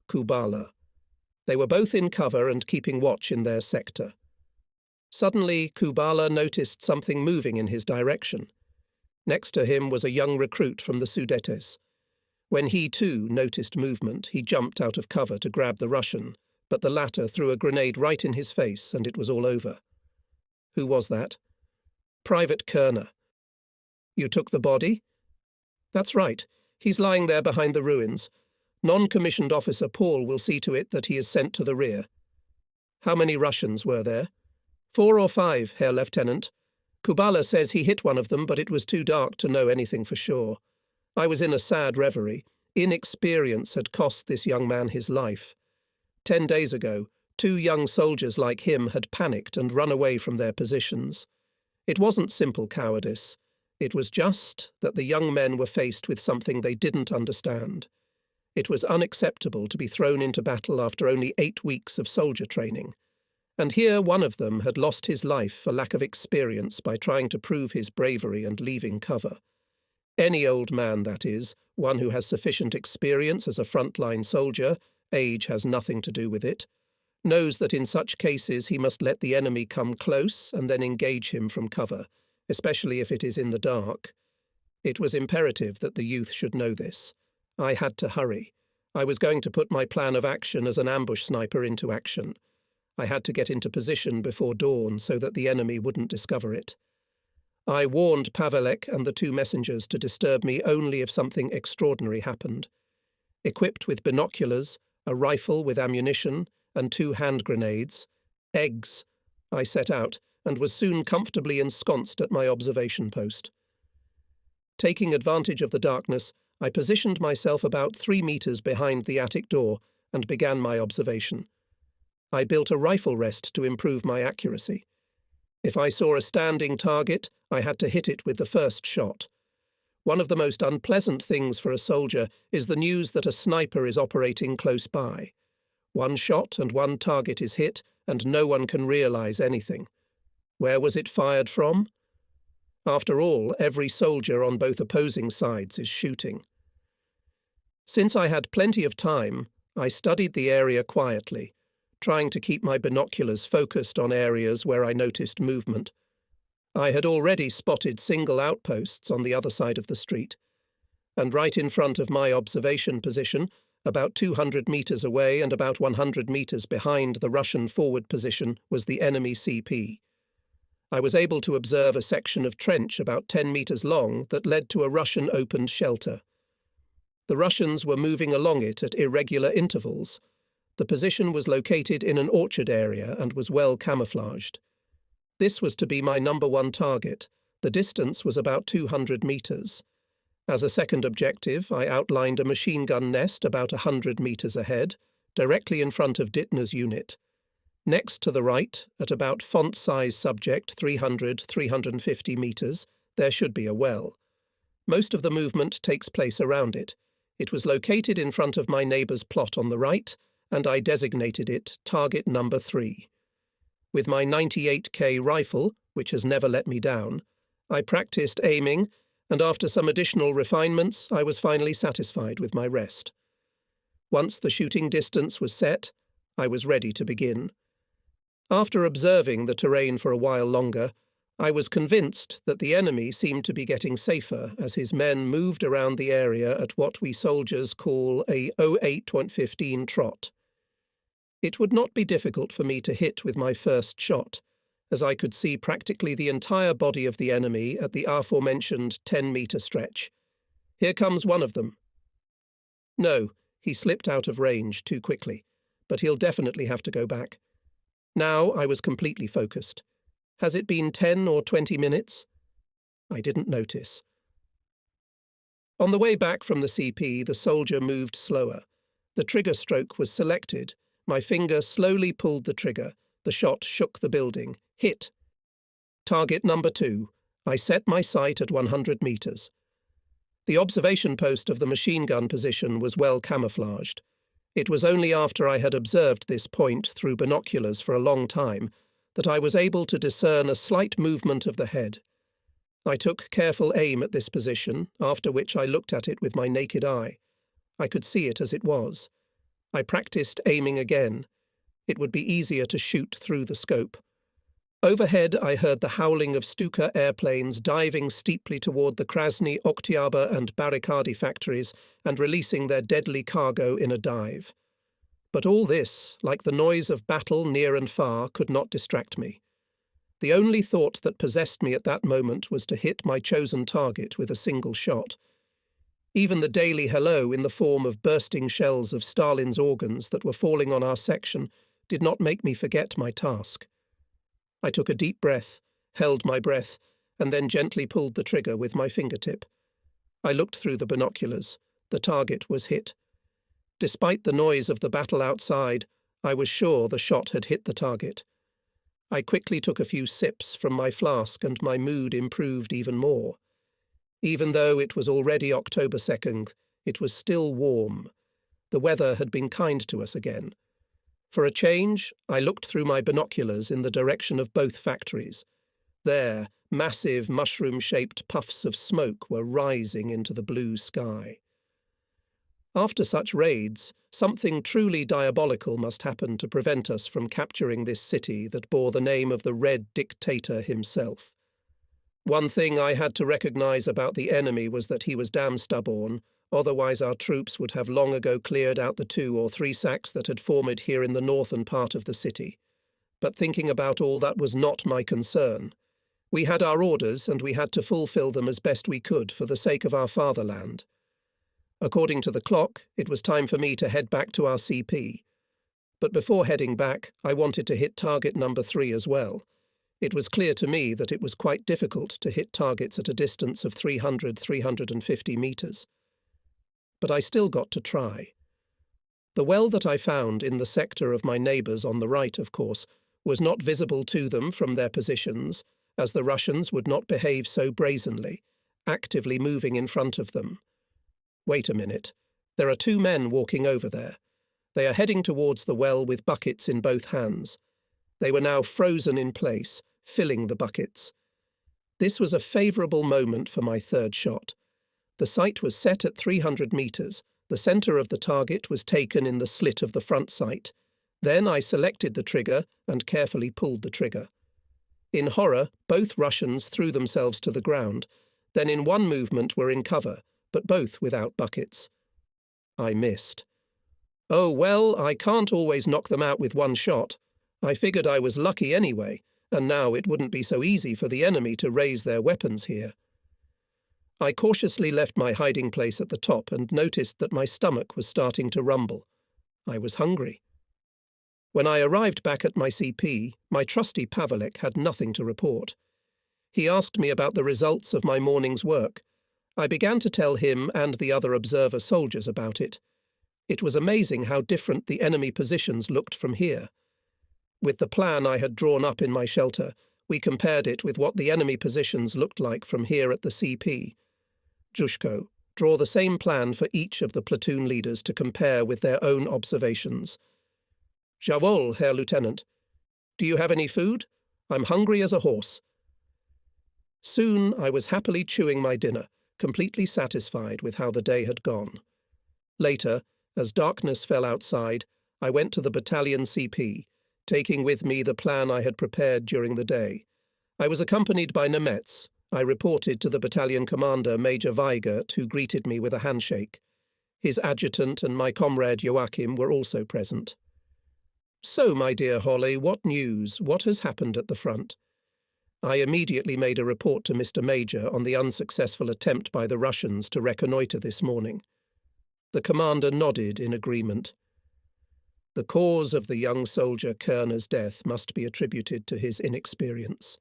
Speaker 1: Kubala. They were both in cover and keeping watch in their sector. Suddenly, Kubala noticed something moving in his direction. Next to him was a young recruit from the Sudetes. When he too noticed movement, he jumped out of cover to grab the Russian, but the latter threw a grenade right in his face, and it was all over. Who was that? Private Kerner. You took the body? That's right. He's lying there behind the ruins. Non-commissioned officer Paul will see to it that he is sent to the rear. How many Russians were there? 4 or 5, Herr Lieutenant. Kubala says he hit one of them, but it was too dark to know anything for sure. I was in a sad reverie. Inexperience had cost this young man his life. 10 days ago, 2 young soldiers like him had panicked and run away from their positions. It wasn't simple cowardice. It was just that the young men were faced with something they didn't understand. It was unacceptable to be thrown into battle after only 8 weeks of soldier training. And here one of them had lost his life for lack of experience by trying to prove his bravery and leaving cover. Any old man, that is, one who has sufficient experience as a frontline soldier, age has nothing to do with it, knows that in such cases he must let the enemy come close and then engage him from cover, especially if it is in the dark. It was imperative that the youth should know this. I had to hurry. I was going to put my plan of action as an ambush sniper into action. I had to get into position before dawn so that the enemy wouldn't discover it. I warned Pavelek and the 2 messengers to disturb me only if something extraordinary happened. Equipped with binoculars, a rifle with ammunition, and 2 hand grenades, eggs, I set out and was soon comfortably ensconced at my observation post. Taking advantage of the darkness, I positioned myself about 3 meters behind the attic door and began my observation. I built a rifle rest to improve my accuracy. If I saw a standing target, I had to hit it with the first shot. One of the most unpleasant things for a soldier is the news that a sniper is operating close by. One shot and one target is hit, and no one can realize anything. Where was it fired from? After all, every soldier on both opposing sides is shooting. Since I had plenty of time, I studied the area quietly, trying to keep my binoculars focused on areas where I noticed movement. I had already spotted single outposts on the other side of the street, and right in front of my observation position, about 200 meters away and about 100 meters behind the Russian forward position, was the enemy CP. I was able to observe a section of trench about 10 meters long that led to a Russian opened shelter. The Russians were moving along it at irregular intervals. The position was located in an orchard area and was well camouflaged. This was to be my number one target. The distance was about 200 meters. As a second objective, I outlined a machine gun nest about 100 meters ahead, directly in front of Dittner's unit. Next to the right, at about font-size subject 300–350 meters, there should be a well. Most of the movement takes place around it. It was located in front of my neighbour's plot on the right, and I designated it target number 3. With my 98K rifle, which has never let me down, I practiced aiming, and after some additional refinements, I was finally satisfied with my rest. Once the shooting distance was set, I was ready to begin. After observing the terrain for a while longer, I was convinced that the enemy seemed to be getting safer as his men moved around the area at what we soldiers call a 08.15 trot. It would not be difficult for me to hit with my first shot, as I could see practically the entire body of the enemy at the aforementioned 10-meter stretch. Here comes one of them. No, he slipped out of range too quickly, but he'll definitely have to go back. Now I was completely focused. Has it been 10 or 20 minutes? I didn't notice. On the way back from the CP, the soldier moved slower. The trigger stroke was selected. My finger slowly pulled the trigger. The shot shook the building. Hit. Target number 2. I set my sight at 100 meters. The observation post of the machine gun position was well camouflaged. It was only after I had observed this point through binoculars for a long time that I was able to discern a slight movement of the head. I took careful aim at this position, after which I looked at it with my naked eye. I could see it as it was. I practiced aiming again. It would be easier to shoot through the scope. Overhead, I heard the howling of Stuka airplanes diving steeply toward the Krasny, Oktyabr and Barrikady factories and releasing their deadly cargo in a dive. But all this, like the noise of battle near and far, could not distract me. The only thought that possessed me at that moment was to hit my chosen target with a single shot. Even the daily hello in the form of bursting shells of Stalin's organs that were falling on our section did not make me forget my task. I took a deep breath, held my breath, and then gently pulled the trigger with my fingertip. I looked through the binoculars. The target was hit. Despite the noise of the battle outside, I was sure the shot had hit the target. I quickly took a few sips from my flask and my mood improved even more. Even though it was already October 2nd, it was still warm. The weather had been kind to us again. For a change, I looked through my binoculars in the direction of both factories. There, massive mushroom-shaped puffs of smoke were rising into the blue sky. After such raids, something truly diabolical must happen to prevent us from capturing this city that bore the name of the Red Dictator himself. One thing I had to recognize about the enemy was that he was damn stubborn, otherwise our troops would have long ago cleared out the 2 or 3 sacks that had formed here in the northern part of the city. But thinking about all that was not my concern. We had our orders and we had to fulfill them as best we could for the sake of our fatherland. According to the clock, it was time for me to head back to our CP. But before heading back, I wanted to hit target number 3 as well. It was clear to me that it was quite difficult to hit targets at a distance of 300–350 meters. but I still got to try. The well that I found in the sector of my neighbours on the right, of course, was not visible to them from their positions, as the Russians would not behave so brazenly, actively moving in front of them. Wait a minute. There are 2 men walking over there. They are heading towards the well with buckets in both hands. They were now frozen in place, filling the buckets. This was a favourable moment for my third shot. The sight was set at 300 metres. The centre of the target was taken in the slit of the front sight. Then I selected the trigger and carefully pulled the trigger. In horror, both Russians threw themselves to the ground, then in one movement were in cover, but both without buckets. I missed. Oh, well, I can't always knock them out with one shot. I figured I was lucky anyway, and now it wouldn't be so easy for the enemy to raise their weapons here. I cautiously left my hiding place at the top and noticed that my stomach was starting to rumble. I was hungry. When I arrived back at my CP, my trusty Pavelek had nothing to report. He asked me about the results of my morning's work. I began to tell him and the other observer soldiers about it. It was amazing how different the enemy positions looked from here. With the plan I had drawn up in my shelter, we compared it with what the enemy positions looked like from here at the CP. Jushko, draw the same plan for each of the platoon leaders to compare with their own observations. Jawohl, Herr Lieutenant. Do you have any food? I'm hungry as a horse. Soon I was happily chewing my dinner, completely satisfied with how the day had gone. Later, as darkness fell outside, I went to the battalion CP, taking with me the plan I had prepared during the day. I was accompanied by Nemetz. I reported to the battalion commander, Major Weigert, who greeted me with a handshake. His adjutant and my comrade Joachim were also present. So, my dear Holly, what news? What has happened at the front? I immediately made a report to Mr. Major on the unsuccessful attempt by the Russians to reconnoitre this morning. The commander nodded in agreement. The cause of the young soldier Kerner's death must be attributed to his inexperience.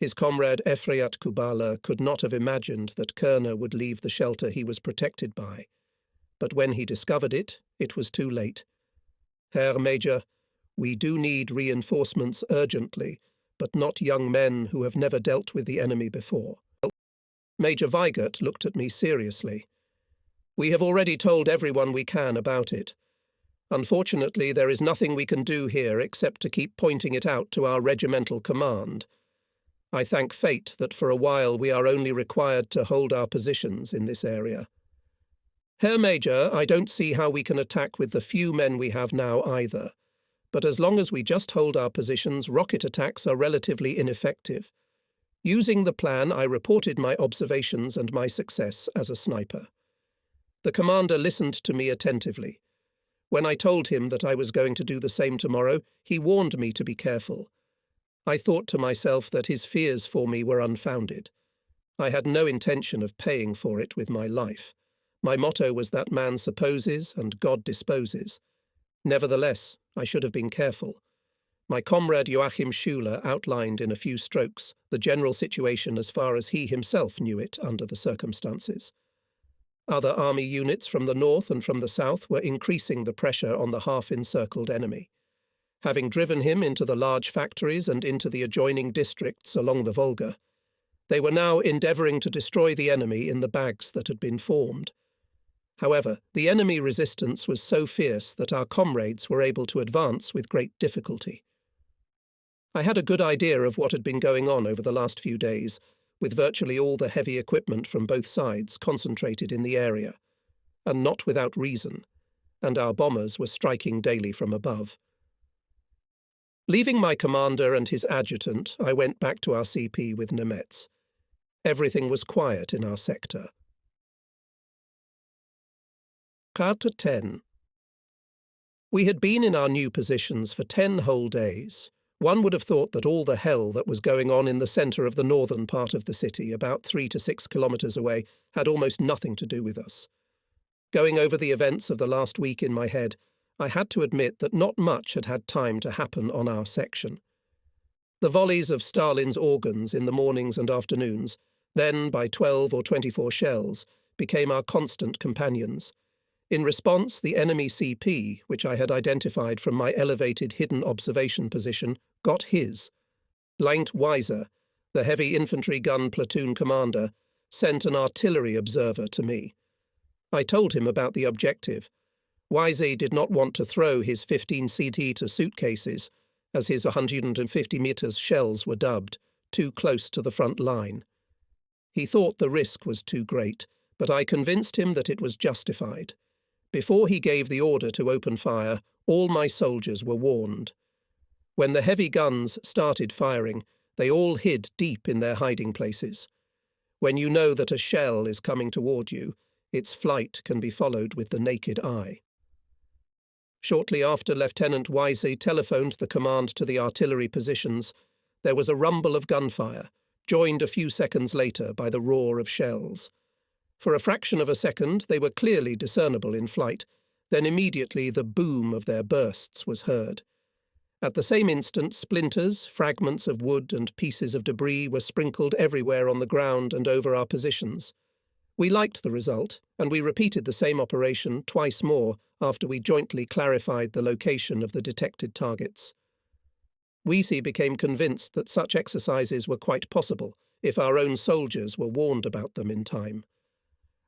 Speaker 1: His comrade Efreyat Kubala could not have imagined that Kerner would leave the shelter he was protected by. But when he discovered it, it was too late. Herr Major, we do need reinforcements urgently, but not young men who have never dealt with the enemy before. Major Weigert looked at me seriously. We have already told everyone we can about it. Unfortunately, there is nothing we can do here except to keep pointing it out to our regimental command. I thank fate that for a while we are only required to hold our positions in this area. Herr Major, I don't see how we can attack with the few men we have now either. But as long as we just hold our positions, rocket attacks are relatively ineffective. Using the plan, I reported my observations and my success as a sniper. The commander listened to me attentively. When I told him that I was going to do the same tomorrow, he warned me to be careful. I thought to myself that his fears for me were unfounded. I had no intention of paying for it with my life. My motto was that man supposes and God disposes. Nevertheless, I should have been careful. My comrade Joachim Schuler outlined in a few strokes the general situation as far as he himself knew it under the circumstances. Other army units from the north and from the south were increasing the pressure on the half-encircled enemy. Having driven him into the large factories and into the adjoining districts along the Volga, they were now endeavouring to destroy the enemy in the bags that had been formed. However, the enemy resistance was so fierce that our comrades were able to advance with great difficulty. I had a good idea of what had been going on over the last few days, with virtually all the heavy equipment from both sides concentrated in the area, and not without reason, and our bombers were striking daily from above. Leaving my commander and his adjutant, I went back to our CP with Nemetz. Everything was quiet in our sector. Chapter 10. We had been in our new positions for 10 whole days. One would have thought that all the hell that was going on in the centre of the northern part of the city, about 3 to 6 kilometres away, had almost nothing to do with us. Going over the events of the last week in my head, I had to admit that not much had had time to happen on our section. The volleys of Stalin's organs in the mornings and afternoons, then by 12 or 24 shells, became our constant companions. In response, the enemy CP, which I had identified from my elevated hidden observation position, got his. Leint Weiser, the heavy infantry gun platoon commander, sent an artillery observer to me. I told him about the objective. Weiser did not want to throw his 15 CT to suitcases, as his 150 meters shells were dubbed, too close to the front line. He thought the risk was too great, but I convinced him that it was justified. Before he gave the order to open fire, all my soldiers were warned. When the heavy guns started firing, they all hid deep in their hiding places. When you know that a shell is coming toward you, its flight can be followed with the naked eye. Shortly after Lieutenant Weiser telephoned the command to the artillery positions, there was a rumble of gunfire, joined a few seconds later by the roar of shells. For a fraction of a second they were clearly discernible in flight, then immediately the boom of their bursts was heard. At the same instant, splinters, fragments of wood and pieces of debris were sprinkled everywhere on the ground and over our positions. We liked the result, and we repeated the same operation twice more after we jointly clarified the location of the detected targets. Weiser became convinced that such exercises were quite possible if our own soldiers were warned about them in time.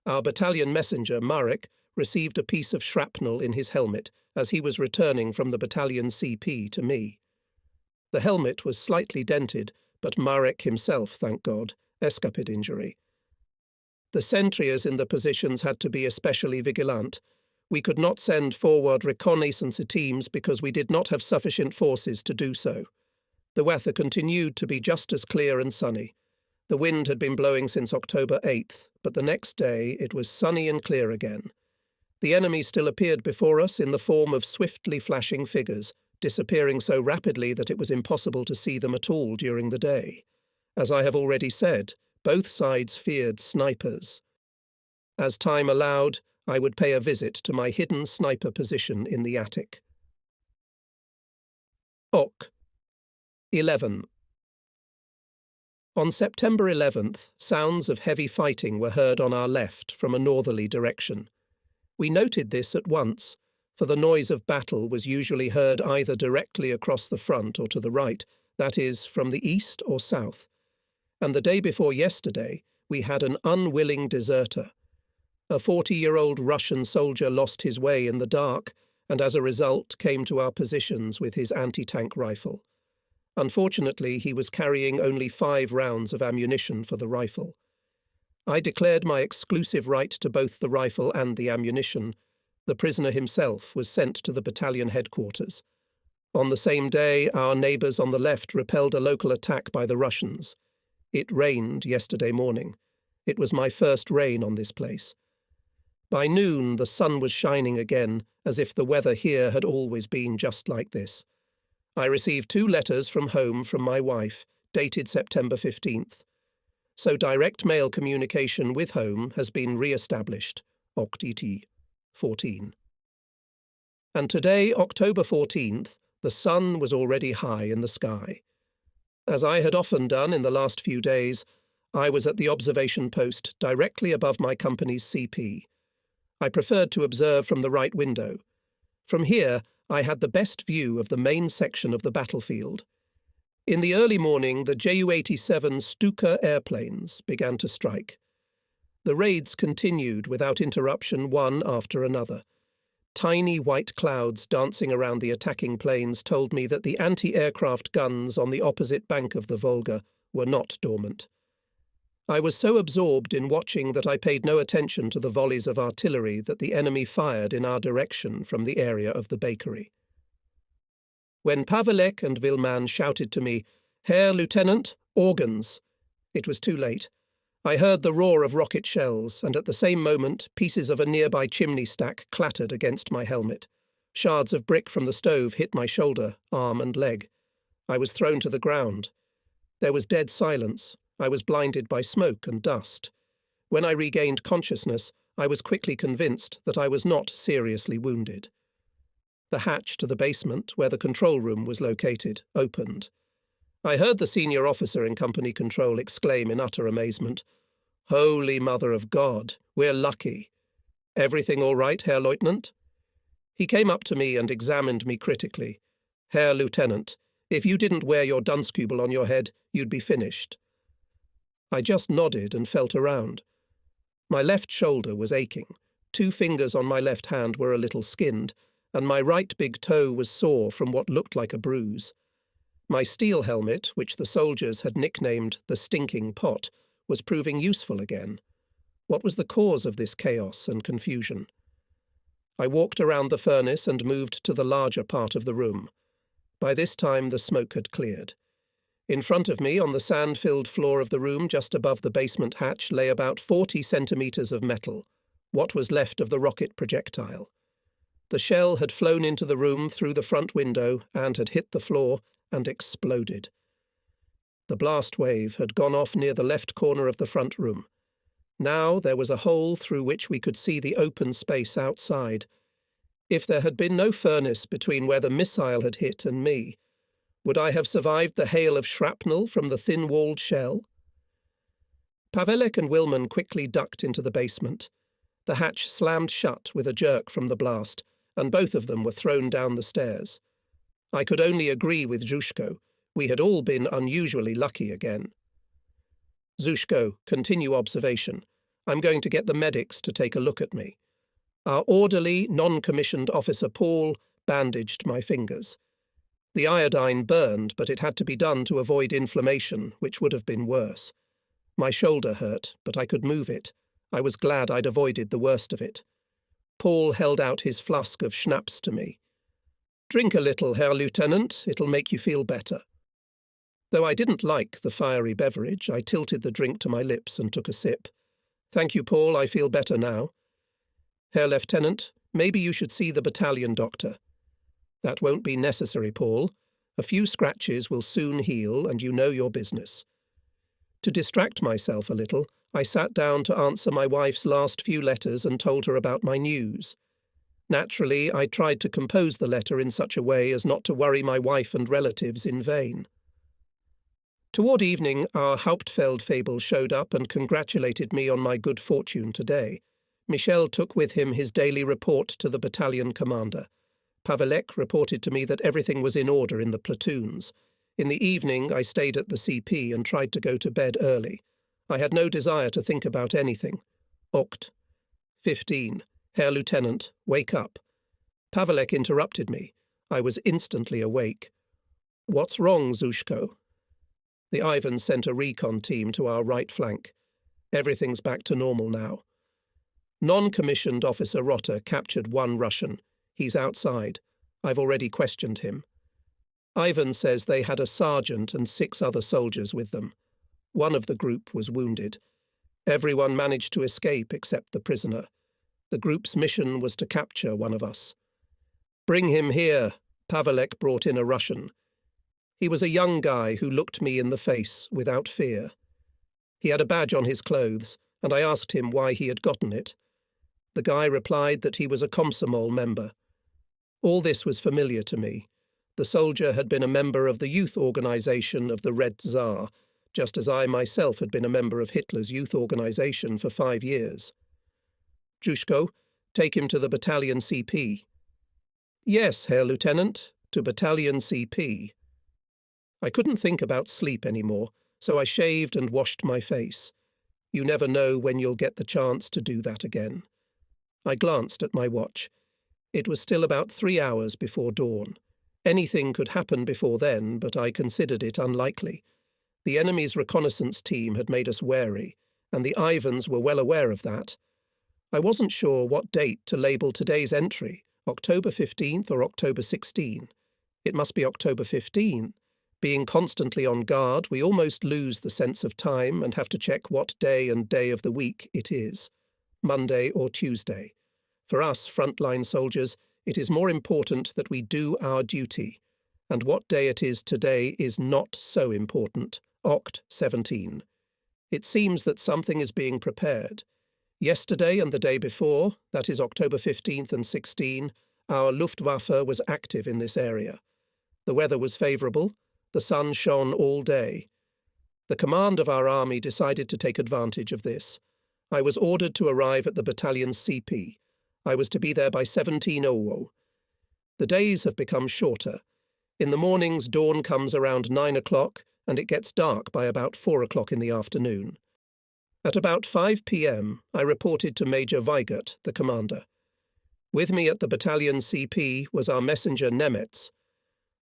Speaker 1: Our battalion messenger, Marek, received a piece of shrapnel in his helmet as he was returning from the battalion CP to me. The helmet was slightly dented, but Marek himself, thank God, escaped injury. The sentries in the positions had to be especially vigilant. We could not send forward reconnaissance teams because we did not have sufficient forces to do so. The weather continued to be just as clear and sunny. The wind had been blowing since October 8th, but the next day it was sunny and clear again. The enemy still appeared before us in the form of swiftly flashing figures, disappearing so rapidly that it was impossible to see them at all during the day. As I have already said, both sides feared snipers. As time allowed, I would pay a visit to my hidden sniper position in the attic. Ok. 11. On September 11th, sounds of heavy fighting were heard on our left from a northerly direction. We noted this at once, for the noise of battle was usually heard either directly across the front or to the right, that is, from the east or south. And the day before yesterday, we had an unwilling deserter. A 40-year-old Russian soldier lost his way in the dark, and as a result came to our positions with his anti-tank rifle. Unfortunately, he was carrying only 5 rounds of ammunition for the rifle. I declared my exclusive right to both the rifle and the ammunition. The prisoner himself was sent to the battalion headquarters. On the same day, our neighbours on the left repelled a local attack by the Russians. It rained yesterday morning. It was my first rain on this place. By noon, the sun was shining again, as if the weather here had always been just like this. I received 2 letters from home from my wife, dated September 15th. So direct mail communication with home has been re-established, Oct. 14. And today, October 14th, the sun was already high in the sky. As I had often done in the last few days, I was at the observation post directly above my company's CP. I preferred to observe from the right window. From here, I had the best view of the main section of the battlefield. In the early morning, the Ju-87 Stuka airplanes began to strike. The raids continued without interruption, one after another. Tiny white clouds dancing around the attacking planes told me that the anti-aircraft guns on the opposite bank of the Volga were not dormant. I was so absorbed in watching that I paid no attention to the volleys of artillery that the enemy fired in our direction from the area of the bakery. When Pavelek and Vilman shouted to me, "Herr Lieutenant, organs!" it was too late. I heard the roar of rocket shells, and at the same moment pieces of a nearby chimney stack clattered against my helmet. Shards of brick from the stove hit my shoulder, arm and leg. I was thrown to the ground. There was dead silence. I was blinded by smoke and dust. When I regained consciousness, I was quickly convinced that I was not seriously wounded. The hatch to the basement, where the control room was located, opened. I heard the senior officer in company control exclaim in utter amazement, "Holy Mother of God, we're lucky." Everything all right, Herr Lieutenant? He came up to me and examined me critically. Herr Lieutenant, if you didn't wear your Dunstkuebel on your head, you'd be finished. I just nodded and felt around. My left shoulder was aching, 2 fingers on my left hand were a little skinned, and my right big toe was sore from what looked like a bruise. My steel helmet, which the soldiers had nicknamed the Stinking Pot, was proving useful again. What was the cause of this chaos and confusion? I walked around the furnace and moved to the larger part of the room. By this time the smoke had cleared. In front of me, on the sand-filled floor of the room just above the basement hatch, lay about 40 centimetres of metal, what was left of the rocket projectile. The shell had flown into the room through the front window and had hit the floor and exploded. The blast wave had gone off near the left corner of the front room. Now there was a hole through which we could see the open space outside. If there had been no furnace between where the missile had hit and me, would I have survived the hail of shrapnel from the thin-walled shell? Pavelek and Wilman quickly ducked into the basement. The hatch slammed shut with a jerk from the blast, and both of them were thrown down the stairs. I could only agree with Zhushko. We had all been unusually lucky again. Zhushko, continue observation. I'm going to get the medics to take a look at me. Our orderly, non-commissioned officer Paul bandaged my fingers. The iodine burned, but it had to be done to avoid inflammation, which would have been worse. My shoulder hurt, but I could move it. I was glad I'd avoided the worst of it. Paul held out his flask of schnapps to me. Drink a little, Herr Lieutenant. It'll make you feel better. Though I didn't like the fiery beverage, I tilted the drink to my lips and took a sip. Thank you, Paul. I feel better now. Herr Lieutenant, maybe you should see the battalion doctor. That won't be necessary, Paul. A few scratches will soon heal, and you know your business. To distract myself a little, I sat down to answer my wife's last few letters and told her about my news. Naturally, I tried to compose the letter in such a way as not to worry my wife and relatives in vain. Toward evening, our Hauptfeldfebel showed up and congratulated me on my good fortune today. Michel took with him his daily report to the battalion commander. Pavelek reported to me that everything was in order in the platoons. In the evening, I stayed at the CP and tried to go to bed early. I had no desire to think about anything. Oct. 15. Herr Lieutenant, wake up. Pavelek interrupted me. I was instantly awake. What's wrong, Zhushko? The Ivan sent a recon team to our right flank. Everything's back to normal now. Non-commissioned Officer Rotter captured 1 Russian. He's outside. I've already questioned him. Ivan says they had a sergeant and 6 other soldiers with them. One of the group was wounded. Everyone managed to escape except the prisoner. The group's mission was to capture one of us. Bring him here. Pavelek brought in a Russian. He was a young guy who looked me in the face without fear. He had a badge on his clothes, and I asked him why he had gotten it. The guy replied that he was a Komsomol member. All this was familiar to me. The soldier had been a member of the youth organization of the Red Tsar, just as I myself had been a member of Hitler's youth organization for 5 years. Zhushko, take him to the battalion CP. Yes, Herr Lieutenant, to battalion CP. I couldn't think about sleep anymore, so I shaved and washed my face. You never know when you'll get the chance to do that again. I glanced at my watch. It was still about 3 hours before dawn. Anything could happen before then, but I considered it unlikely. The enemy's reconnaissance team had made us wary, and the Ivans were well aware of that. I wasn't sure what date to label today's entry, October 15th or October 16. It must be October 15. Being constantly on guard, we almost lose the sense of time and have to check what day and day of the week it is, Monday or Tuesday. For us, frontline soldiers, it is more important that we do our duty, and what day it is today is not so important, Oct. 17. It seems that something is being prepared. Yesterday and the day before, that is October 15th and 16, our Luftwaffe was active in this area. The weather was favourable. The sun shone all day. The command of our army decided to take advantage of this. I was ordered to arrive at the battalion's CP. I was to be there by 17:00. The days have become shorter. In the mornings, dawn comes around 9 o'clock, and it gets dark by about 4 o'clock in the afternoon. At about 5 p.m., I reported to Major Weigert, the commander. With me at the battalion CP was our messenger Nemetz.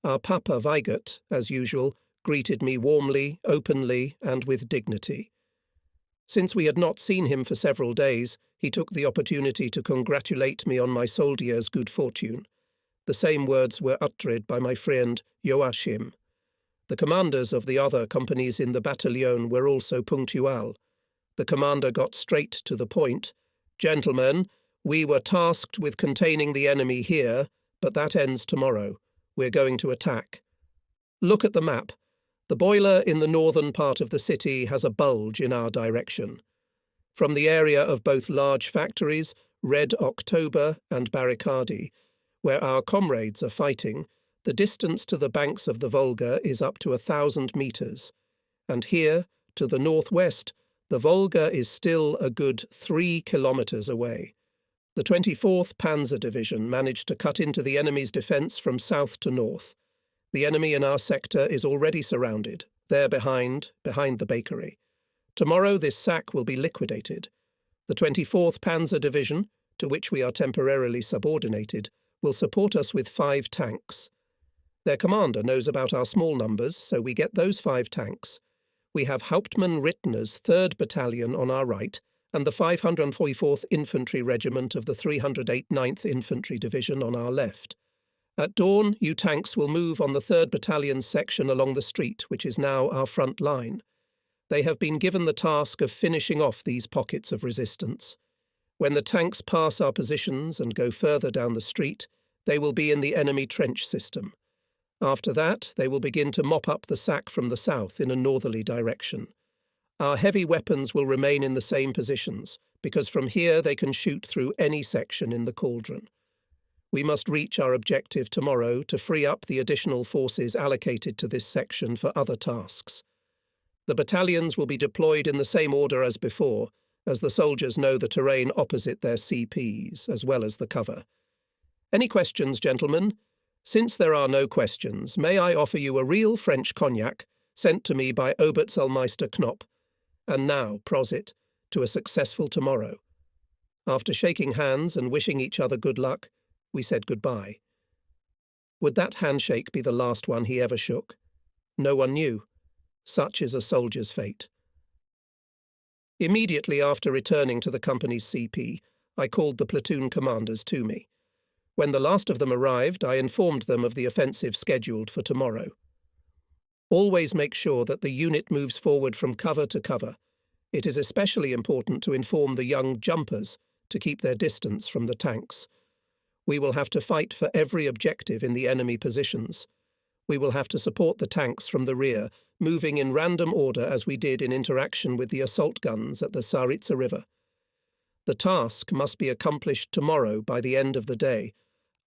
Speaker 1: Our Papa Weigert, as usual, greeted me warmly, openly, and with dignity. Since we had not seen him for several days, he took the opportunity to congratulate me on my soldier's good fortune. The same words were uttered by my friend Joachim. The commanders of the other companies in the battalion were also punctual. The commander got straight to the point. "Gentlemen, we were tasked with containing the enemy here, but that ends tomorrow. We're going to attack. Look at the map. The boiler in the northern part of the city has a bulge in our direction. From the area of both large factories, Red October and Barricadi, where our comrades are fighting, the distance to the banks of the Volga is up to 1,000 meters. And here, to the northwest, the Volga is still a good 3 kilometers away. The 24th Panzer Division managed to cut into the enemy's defense from south to north. The enemy in our sector is already surrounded, there behind the bakery. Tomorrow this sack will be liquidated. The 24th Panzer Division, to which we are temporarily subordinated, will support us with 5 tanks. Their commander knows about our small numbers, so we get those 5 tanks. We have Hauptmann Rittner's 3rd Battalion on our right and the 544th Infantry Regiment of the 308 9th Infantry Division on our left. At dawn, you tanks will move on the 3rd Battalion's section along the street, which is now our front line. They have been given the task of finishing off these pockets of resistance. When the tanks pass our positions and go further down the street, they will be in the enemy trench system. After that, they will begin to mop up the sack from the south in a northerly direction. Our heavy weapons will remain in the same positions, because from here they can shoot through any section in the cauldron. We must reach our objective tomorrow to free up the additional forces allocated to this section for other tasks. The battalions will be deployed in the same order as before, as the soldiers know the terrain opposite their CPs, as well as the cover. Any questions, gentlemen? Since there are no questions, may I offer you a real French cognac, sent to me by Oberzellmeister Knopp. And now, Prosit, to a successful tomorrow. After shaking hands and wishing each other good luck, we said goodbye. Would that handshake be the last one he ever shook? No one knew. Such is a soldier's fate. Immediately after returning to the company's CP, I called the platoon commanders to me. When the last of them arrived, I informed them of the offensive scheduled for tomorrow. Always make sure that the unit moves forward from cover to cover. It is especially important to inform the young jumpers to keep their distance from the tanks. We will have to fight for every objective in the enemy positions. We will have to support the tanks from the rear, moving in random order as we did in interaction with the assault guns at the Tsaritsa River. The task must be accomplished tomorrow by the end of the day.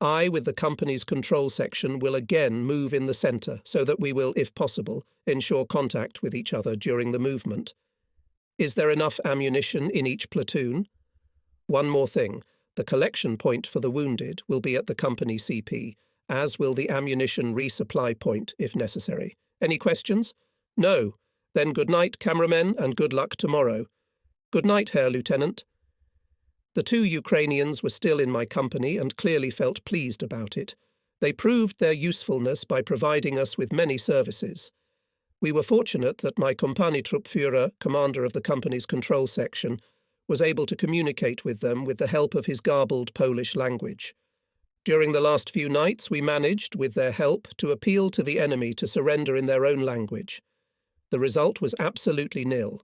Speaker 1: I, with the company's control section, will again move in the centre so that we will, if possible, ensure contact with each other during the movement. Is there enough ammunition in each platoon? One more thing. The collection point for the wounded will be at the company CP, as will the ammunition resupply point if necessary. Any questions? No. Then good night, cameramen, and good luck tomorrow. Good night, Herr Lieutenant. The 2 Ukrainians were still in my company and clearly felt pleased about it. They proved their usefulness by providing us with many services. We were fortunate that my Kompanie-Truppführer, commander of the company's control section, was able to communicate with them with the help of his garbled Polish language. During the last few nights, we managed, with their help, to appeal to the enemy to surrender in their own language. The result was absolutely nil.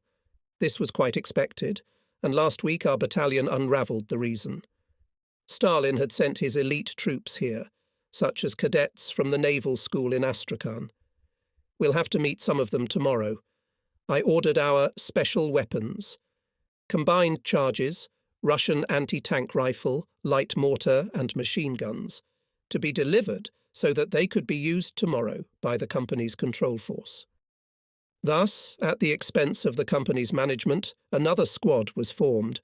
Speaker 1: This was quite expected, and last week our battalion unravelled the reason. Stalin had sent his elite troops here, such as cadets from the naval school in Astrakhan. We'll have to meet some of them tomorrow. I ordered our special weapons. Combined charges, Russian anti-tank rifle, light mortar and machine guns, to be delivered so that they could be used tomorrow by the company's control force. Thus, at the expense of the company's management, another squad was formed.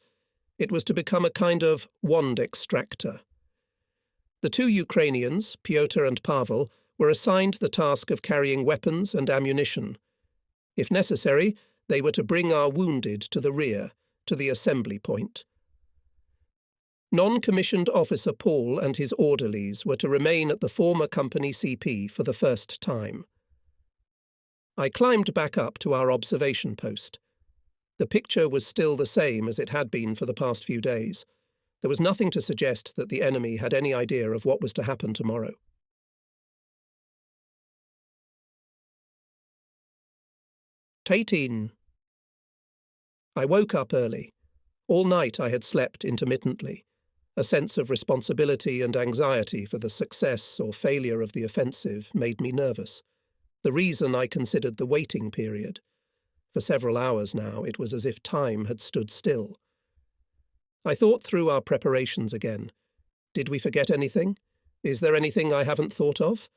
Speaker 1: It was to become a kind of wand extractor. The two Ukrainians, Pyotr and Pavel, were assigned the task of carrying weapons and ammunition. If necessary, they were to bring our wounded to the rear, to the assembly point. Non-commissioned officer Paul and his orderlies were to remain at the former company CP for the first time. I climbed back up to our observation post. The picture was still the same as it had been for the past few days. There was nothing to suggest that the enemy had any idea of what was to happen tomorrow. Tatin. I woke up early. All night I had slept intermittently. A sense of responsibility and anxiety for the success or failure of the offensive made me nervous. The reason I considered the waiting period. For several hours now, it was as if time had stood still. I thought through our preparations again. Did we forget anything? Is there anything I haven't thought of?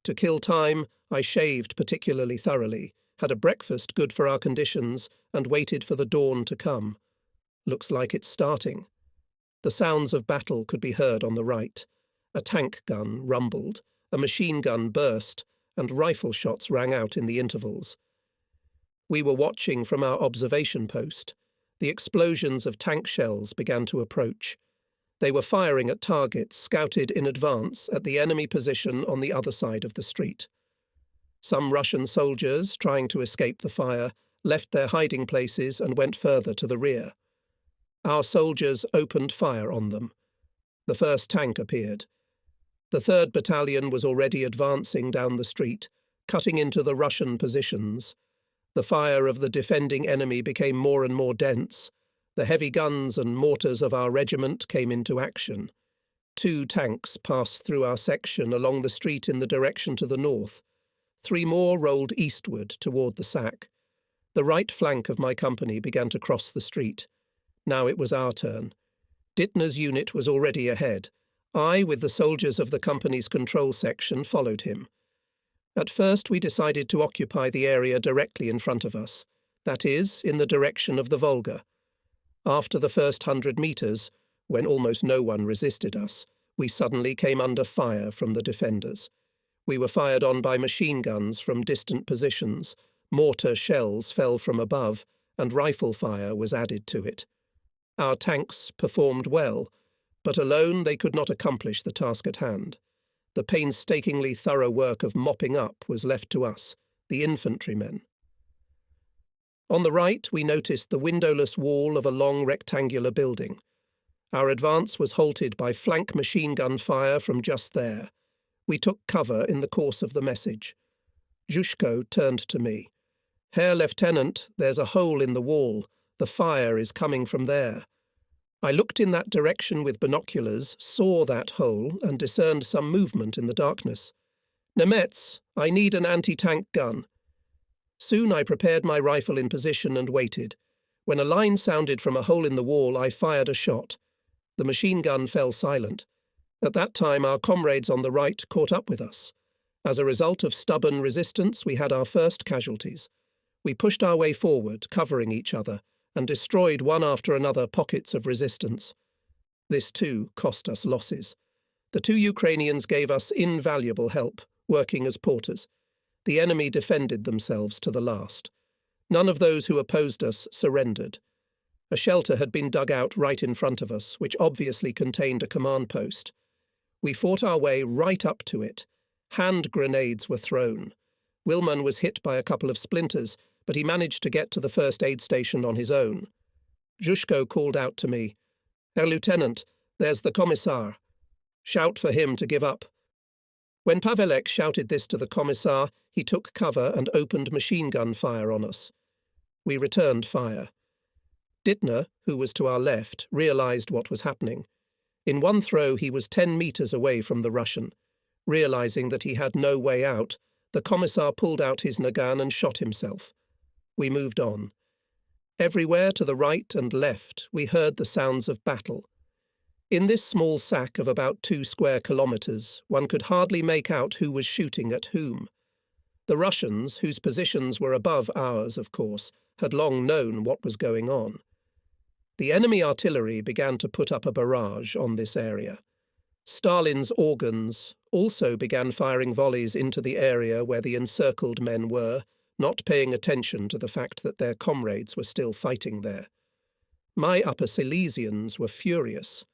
Speaker 1: To kill time, I shaved particularly thoroughly, had a breakfast good for our conditions, and waited for the dawn to come. Looks like it's starting. The sounds of battle could be heard on the right. A tank gun rumbled, a machine gun burst, and rifle shots rang out in the intervals. We were watching from our observation post. The explosions of tank shells began to approach. They were firing at targets scouted in advance at the enemy position on the other side of the street. Some Russian soldiers, trying to escape the fire, left their hiding places and went further to the rear. Our soldiers opened fire on them. The first tank appeared. The 3rd Battalion was already advancing down the street, cutting into the Russian positions. The fire of the defending enemy became more and more dense. The heavy guns and mortars of our regiment came into action. 2 tanks passed through our section along the street in the direction to the north. 3 more rolled eastward toward the sack. The right flank of my company began to cross the street. Now it was our turn. Dittner's unit was already ahead. I, with the soldiers of the company's control section, followed him. At first we decided to occupy the area directly in front of us, that is, in the direction of the Volga. After the first 100 meters, when almost no one resisted us, we suddenly came under fire from the defenders. We were fired on by machine guns from distant positions, mortar shells fell from above, and rifle fire was added to it. Our tanks performed well, but alone they could not accomplish the task at hand. The painstakingly thorough work of mopping up was left to us, the infantrymen. On the right, we noticed the windowless wall of a long rectangular building. Our advance was halted by flank machine gun fire from just there. We took cover in the course of the message. Zhushko turned to me. "Herr Lieutenant, there's a hole in the wall. The fire is coming from there." I looked in that direction with binoculars, saw that hole, and discerned some movement in the darkness. "Nemetz, I need an anti-tank gun." Soon I prepared my rifle in position and waited. When a line sounded from a hole in the wall, I fired a shot. The machine gun fell silent. At that time, our comrades on the right caught up with us. As a result of stubborn resistance, we had our first casualties. We pushed our way forward, covering each other, and destroyed one after another pockets of resistance. This, too, cost us losses. The 2 Ukrainians gave us invaluable help, working as porters. The enemy defended themselves to the last. None of those who opposed us surrendered. A shelter had been dug out right in front of us, which obviously contained a command post. We fought our way right up to it. Hand grenades were thrown. Wilman was hit by a couple of splinters, but he managed to get to the first aid station on his own. Zhushko called out to me, "Herr Lieutenant, there's the Commissar. Shout for him to give up." When Pavelek shouted this to the Commissar, he took cover and opened machine gun fire on us. We returned fire. Dittner, who was to our left, realized what was happening. In one throw he was 10 meters away from the Russian. Realizing that he had no way out, the Commissar pulled out his Nagant and shot himself. We moved on. Everywhere to the right and left we heard the sounds of battle. In this small sack of about 2 square kilometers, one could hardly make out who was shooting at whom. The Russians, whose positions were above ours, of course, had long known what was going on. The enemy artillery began to put up a barrage on this area. Stalin's organs also began firing volleys into the area where the encircled men were, not paying attention to the fact that their comrades were still fighting there. My Upper Silesians were furious.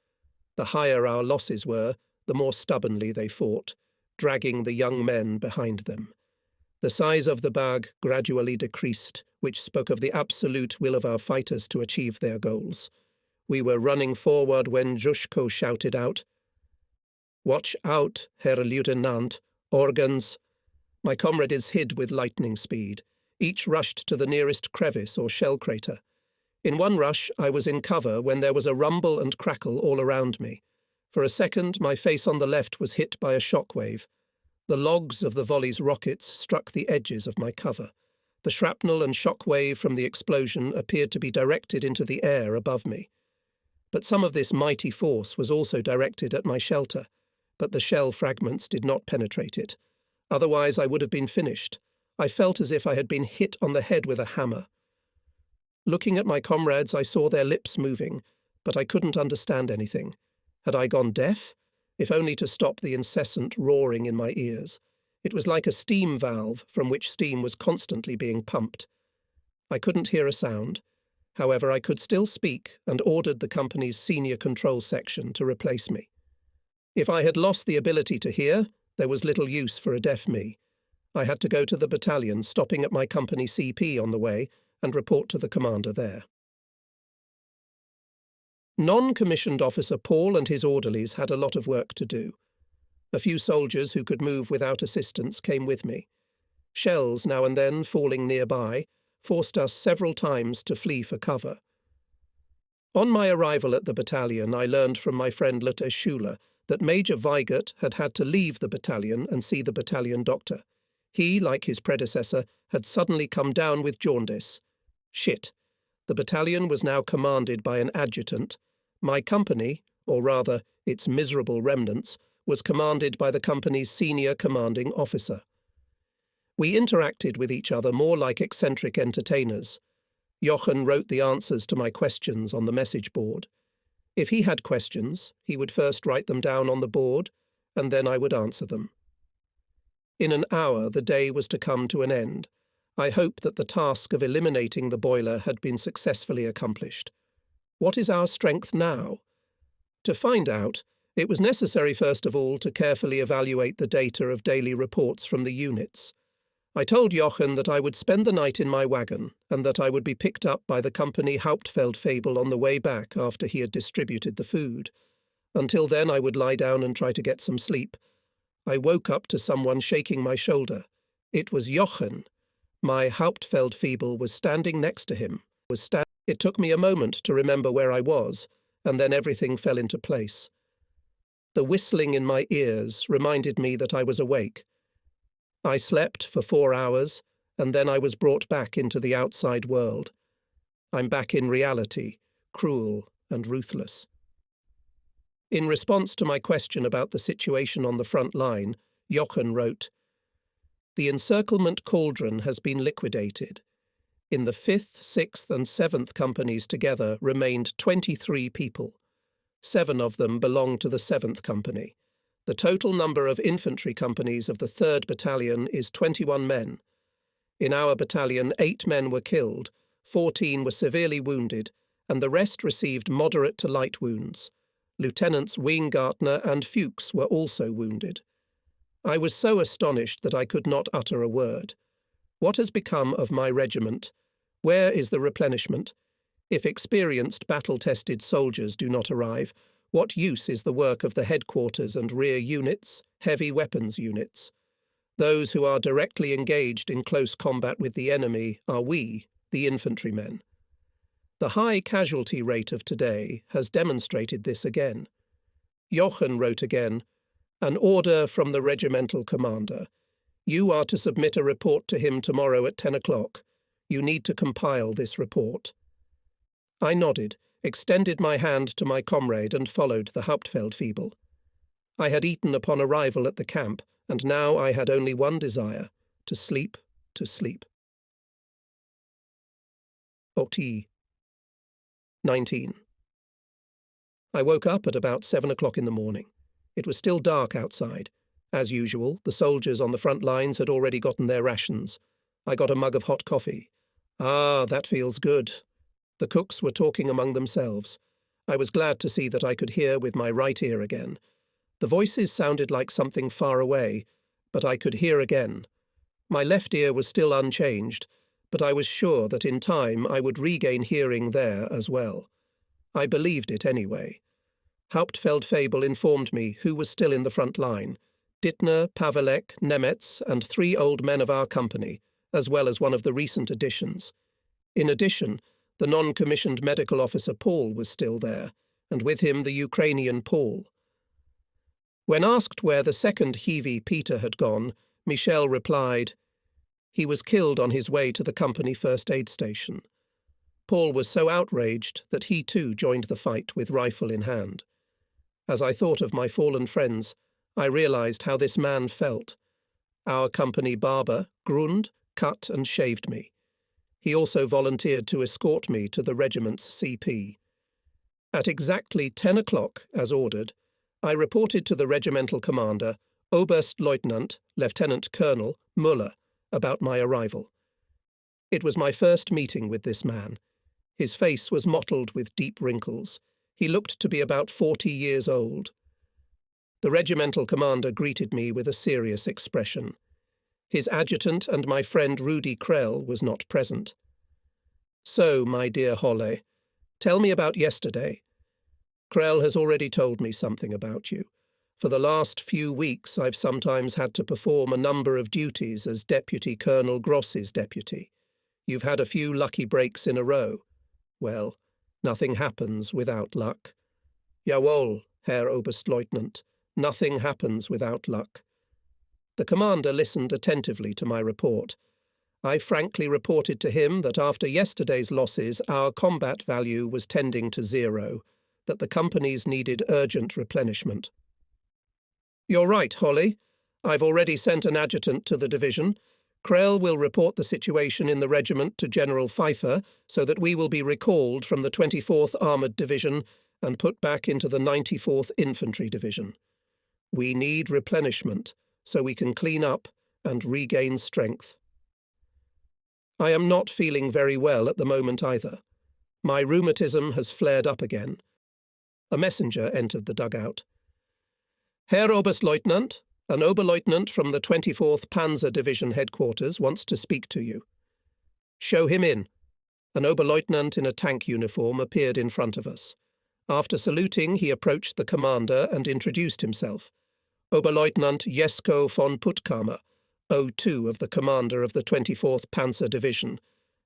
Speaker 1: The higher our losses were, the more stubbornly they fought, dragging the young men behind them. The size of the bag gradually decreased, which spoke of the absolute will of our fighters to achieve their goals. We were running forward when Zhushko shouted out, "Watch out, Herr Lieutenant, organs!" My comrades hid with lightning speed. Each rushed to the nearest crevice or shell crater. In one rush, I was in cover when there was a rumble and crackle all around me. For a second, my face on the left was hit by a shockwave. The logs of the volley's rockets struck the edges of my cover. The shrapnel and shockwave from the explosion appeared to be directed into the air above me. But some of this mighty force was also directed at my shelter, but the shell fragments did not penetrate it. Otherwise, I would have been finished. I felt as if I had been hit on the head with a hammer. Looking at my comrades, I saw their lips moving, but I couldn't understand anything. Had I gone deaf? If only to stop the incessant roaring in my ears. It was like a steam valve from which steam was constantly being pumped. I couldn't hear a sound. However, I could still speak and ordered the company's senior control section to replace me. If I had lost the ability to hear, there was little use for a deaf me. I had to go to the battalion, stopping at my company CP on the way, and report to the commander there. Non-commissioned officer Paul and his orderlies had a lot of work to do. A few soldiers who could move without assistance came with me. Shells, now and then falling nearby, forced us several times to flee for cover. On my arrival at the battalion, I learned from my friend Lotte Schuler that Major Weigert had had to leave the battalion and see the battalion doctor. He, like his predecessor, had suddenly come down with jaundice. Shit. The battalion was now commanded by an adjutant. My company, or rather its miserable remnants, was commanded by the company's senior commanding officer. We interacted with each other more like eccentric entertainers. Jochen wrote the answers to my questions on the message board. If he had questions, he would first write them down on the board, and then I would answer them. In an hour, the day was to come to an end. I hope that the task of eliminating the boiler had been successfully accomplished. What is our strength now? To find out, it was necessary first of all to carefully evaluate the data of daily reports from the units. I told Jochen that I would spend the night in my wagon and that I would be picked up by the company Hauptfeldfebel on the way back after he had distributed the food. Until then I would lie down and try to get some sleep. I woke up to someone shaking my shoulder. It was Jochen. My Hauptfeldfebel was standing next to him. It took me a moment to remember where I was, and then everything fell into place. The whistling in my ears reminded me that I was awake. I slept for 4 hours, and then I was brought back into the outside world. I'm back in reality, cruel and ruthless. In response to my question about the situation on the front line, Jochen wrote, "The encirclement cauldron has been liquidated. In the 5th, 6th and 7th companies together remained 23 people. 7 of them belonged to the 7th company. The total number of infantry companies of the 3rd Battalion is 21 men. In our battalion, 8 men were killed, 14 were severely wounded, and the rest received moderate to light wounds. Lieutenants Weingartner and Fuchs were also wounded. I was so astonished that I could not utter a word. What has become of my regiment? Where is the replenishment? If experienced, battle-tested soldiers do not arrive, what use is the work of the headquarters and rear units, heavy weapons units? Those who are directly engaged in close combat with the enemy are we, the infantrymen. The high casualty rate of today has demonstrated this again." Jochen wrote again, "An order from the regimental commander. You are to submit a report to him tomorrow at 10 o'clock. You need to compile this report." I nodded, extended my hand to my comrade and followed the Hauptfeldfebel. I had eaten upon arrival at the camp, and now I had only one desire, to sleep, to sleep. Oti. 19. I woke up at about 7 o'clock in the morning. It was still dark outside. As usual, the soldiers on the front lines had already gotten their rations. I got a mug of hot coffee. Ah, that feels good. The cooks were talking among themselves. I was glad to see that I could hear with my right ear again. The voices sounded like something far away, but I could hear again. My left ear was still unchanged, but I was sure that in time I would regain hearing there as well. I believed it anyway. Hauptfeldfebel informed me who was still in the front line: Dittner, Pavelek, Nemetz, and 3 old men of our company, as well as one of the recent additions. In addition, the non-commissioned medical officer Paul was still there, and with him the Ukrainian Paul. When asked where the second Hiwi Peter had gone, Michel replied, "He was killed on his way to the company first aid station." Paul was so outraged that he too joined the fight with rifle in hand. As I thought of my fallen friends, I realized how this man felt. Our company barber, Grund, cut and shaved me. He also volunteered to escort me to the regiment's CP. At exactly 10 o'clock, as ordered, I reported to the regimental commander, Oberstleutnant, Lieutenant Colonel, Müller, about my arrival. It was my first meeting with this man. His face was mottled with deep wrinkles. He looked to be about 40 years old. The regimental commander greeted me with a serious expression. His adjutant and my friend Rudi Krell was not present. "So, my dear Holle, tell me about yesterday. Krell has already told me something about you. For the last few weeks I've sometimes had to perform a number of duties as Deputy Colonel Gross's deputy. You've had a few lucky breaks in a row. Well, nothing happens without luck. Jawohl, Herr Oberstleutnant, nothing happens without luck." The commander listened attentively to my report. I frankly reported to him that after yesterday's losses our combat value was tending to 0, that the companies needed urgent replenishment. "You're right, Holly. I've already sent an adjutant to the division. Krell will report the situation in the regiment to General Pfeiffer so that we will be recalled from the 24th Armoured Division and put back into the 94th Infantry Division. We need replenishment so we can clean up and regain strength. I am not feeling very well at the moment either. My rheumatism has flared up again." A messenger entered the dugout. "Herr Oberstleutnant, an Oberleutnant from the 24th Panzer Division headquarters wants to speak to you." "Show him in." An Oberleutnant in a tank uniform appeared in front of us. After saluting, he approached the commander and introduced himself. "Oberleutnant Jesko von Puttkamer, O2 of the commander of the 24th Panzer Division."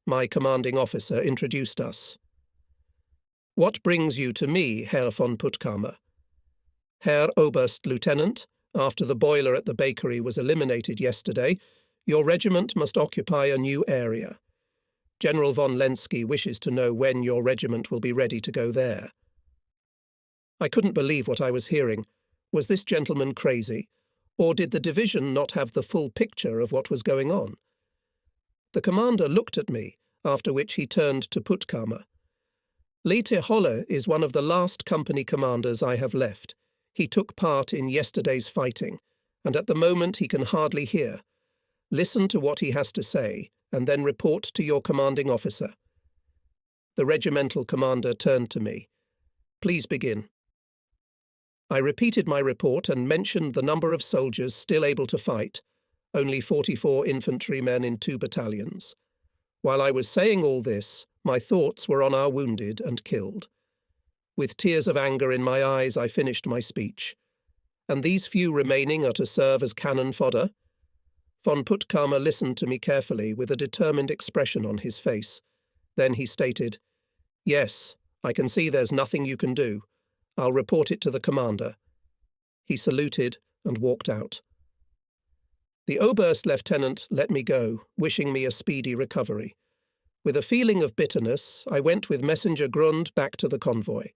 Speaker 1: My commanding officer introduced us. "What brings you to me, Herr von Puttkamer?" "Herr Oberstlieutenant, after the boiler at the bakery was eliminated yesterday, your regiment must occupy a new area. General von Lenski wishes to know when your regiment will be ready to go there." I couldn't believe what I was hearing. Was this gentleman crazy? Or did the division not have the full picture of what was going on? The commander looked at me, after which he turned to Puttkamer. "Leite Holle is one of the last company commanders I have left. He took part in yesterday's fighting, and at the moment he can hardly hear. Listen to what he has to say, and then report to your commanding officer." The regimental commander turned to me. "Please begin." I repeated my report and mentioned the number of soldiers still able to fight, only 44 infantrymen in 2 battalions. While I was saying all this, my thoughts were on our wounded and killed. With tears of anger in my eyes, I finished my speech. "And these few remaining are to serve as cannon fodder?" Von Puttkamer listened to me carefully with a determined expression on his face. Then he stated, "Yes, I can see there's nothing you can do. I'll report it to the commander." He saluted and walked out. The Oberst Lieutenant let me go, wishing me a speedy recovery. With a feeling of bitterness, I went with Messenger Grund back to the convoy.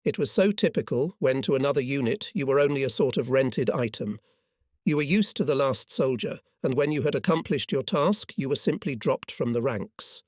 Speaker 1: It was so typical when to another unit you were only a sort of rented item. You were used to the last soldier, and when you had accomplished your task, you were simply dropped from the ranks.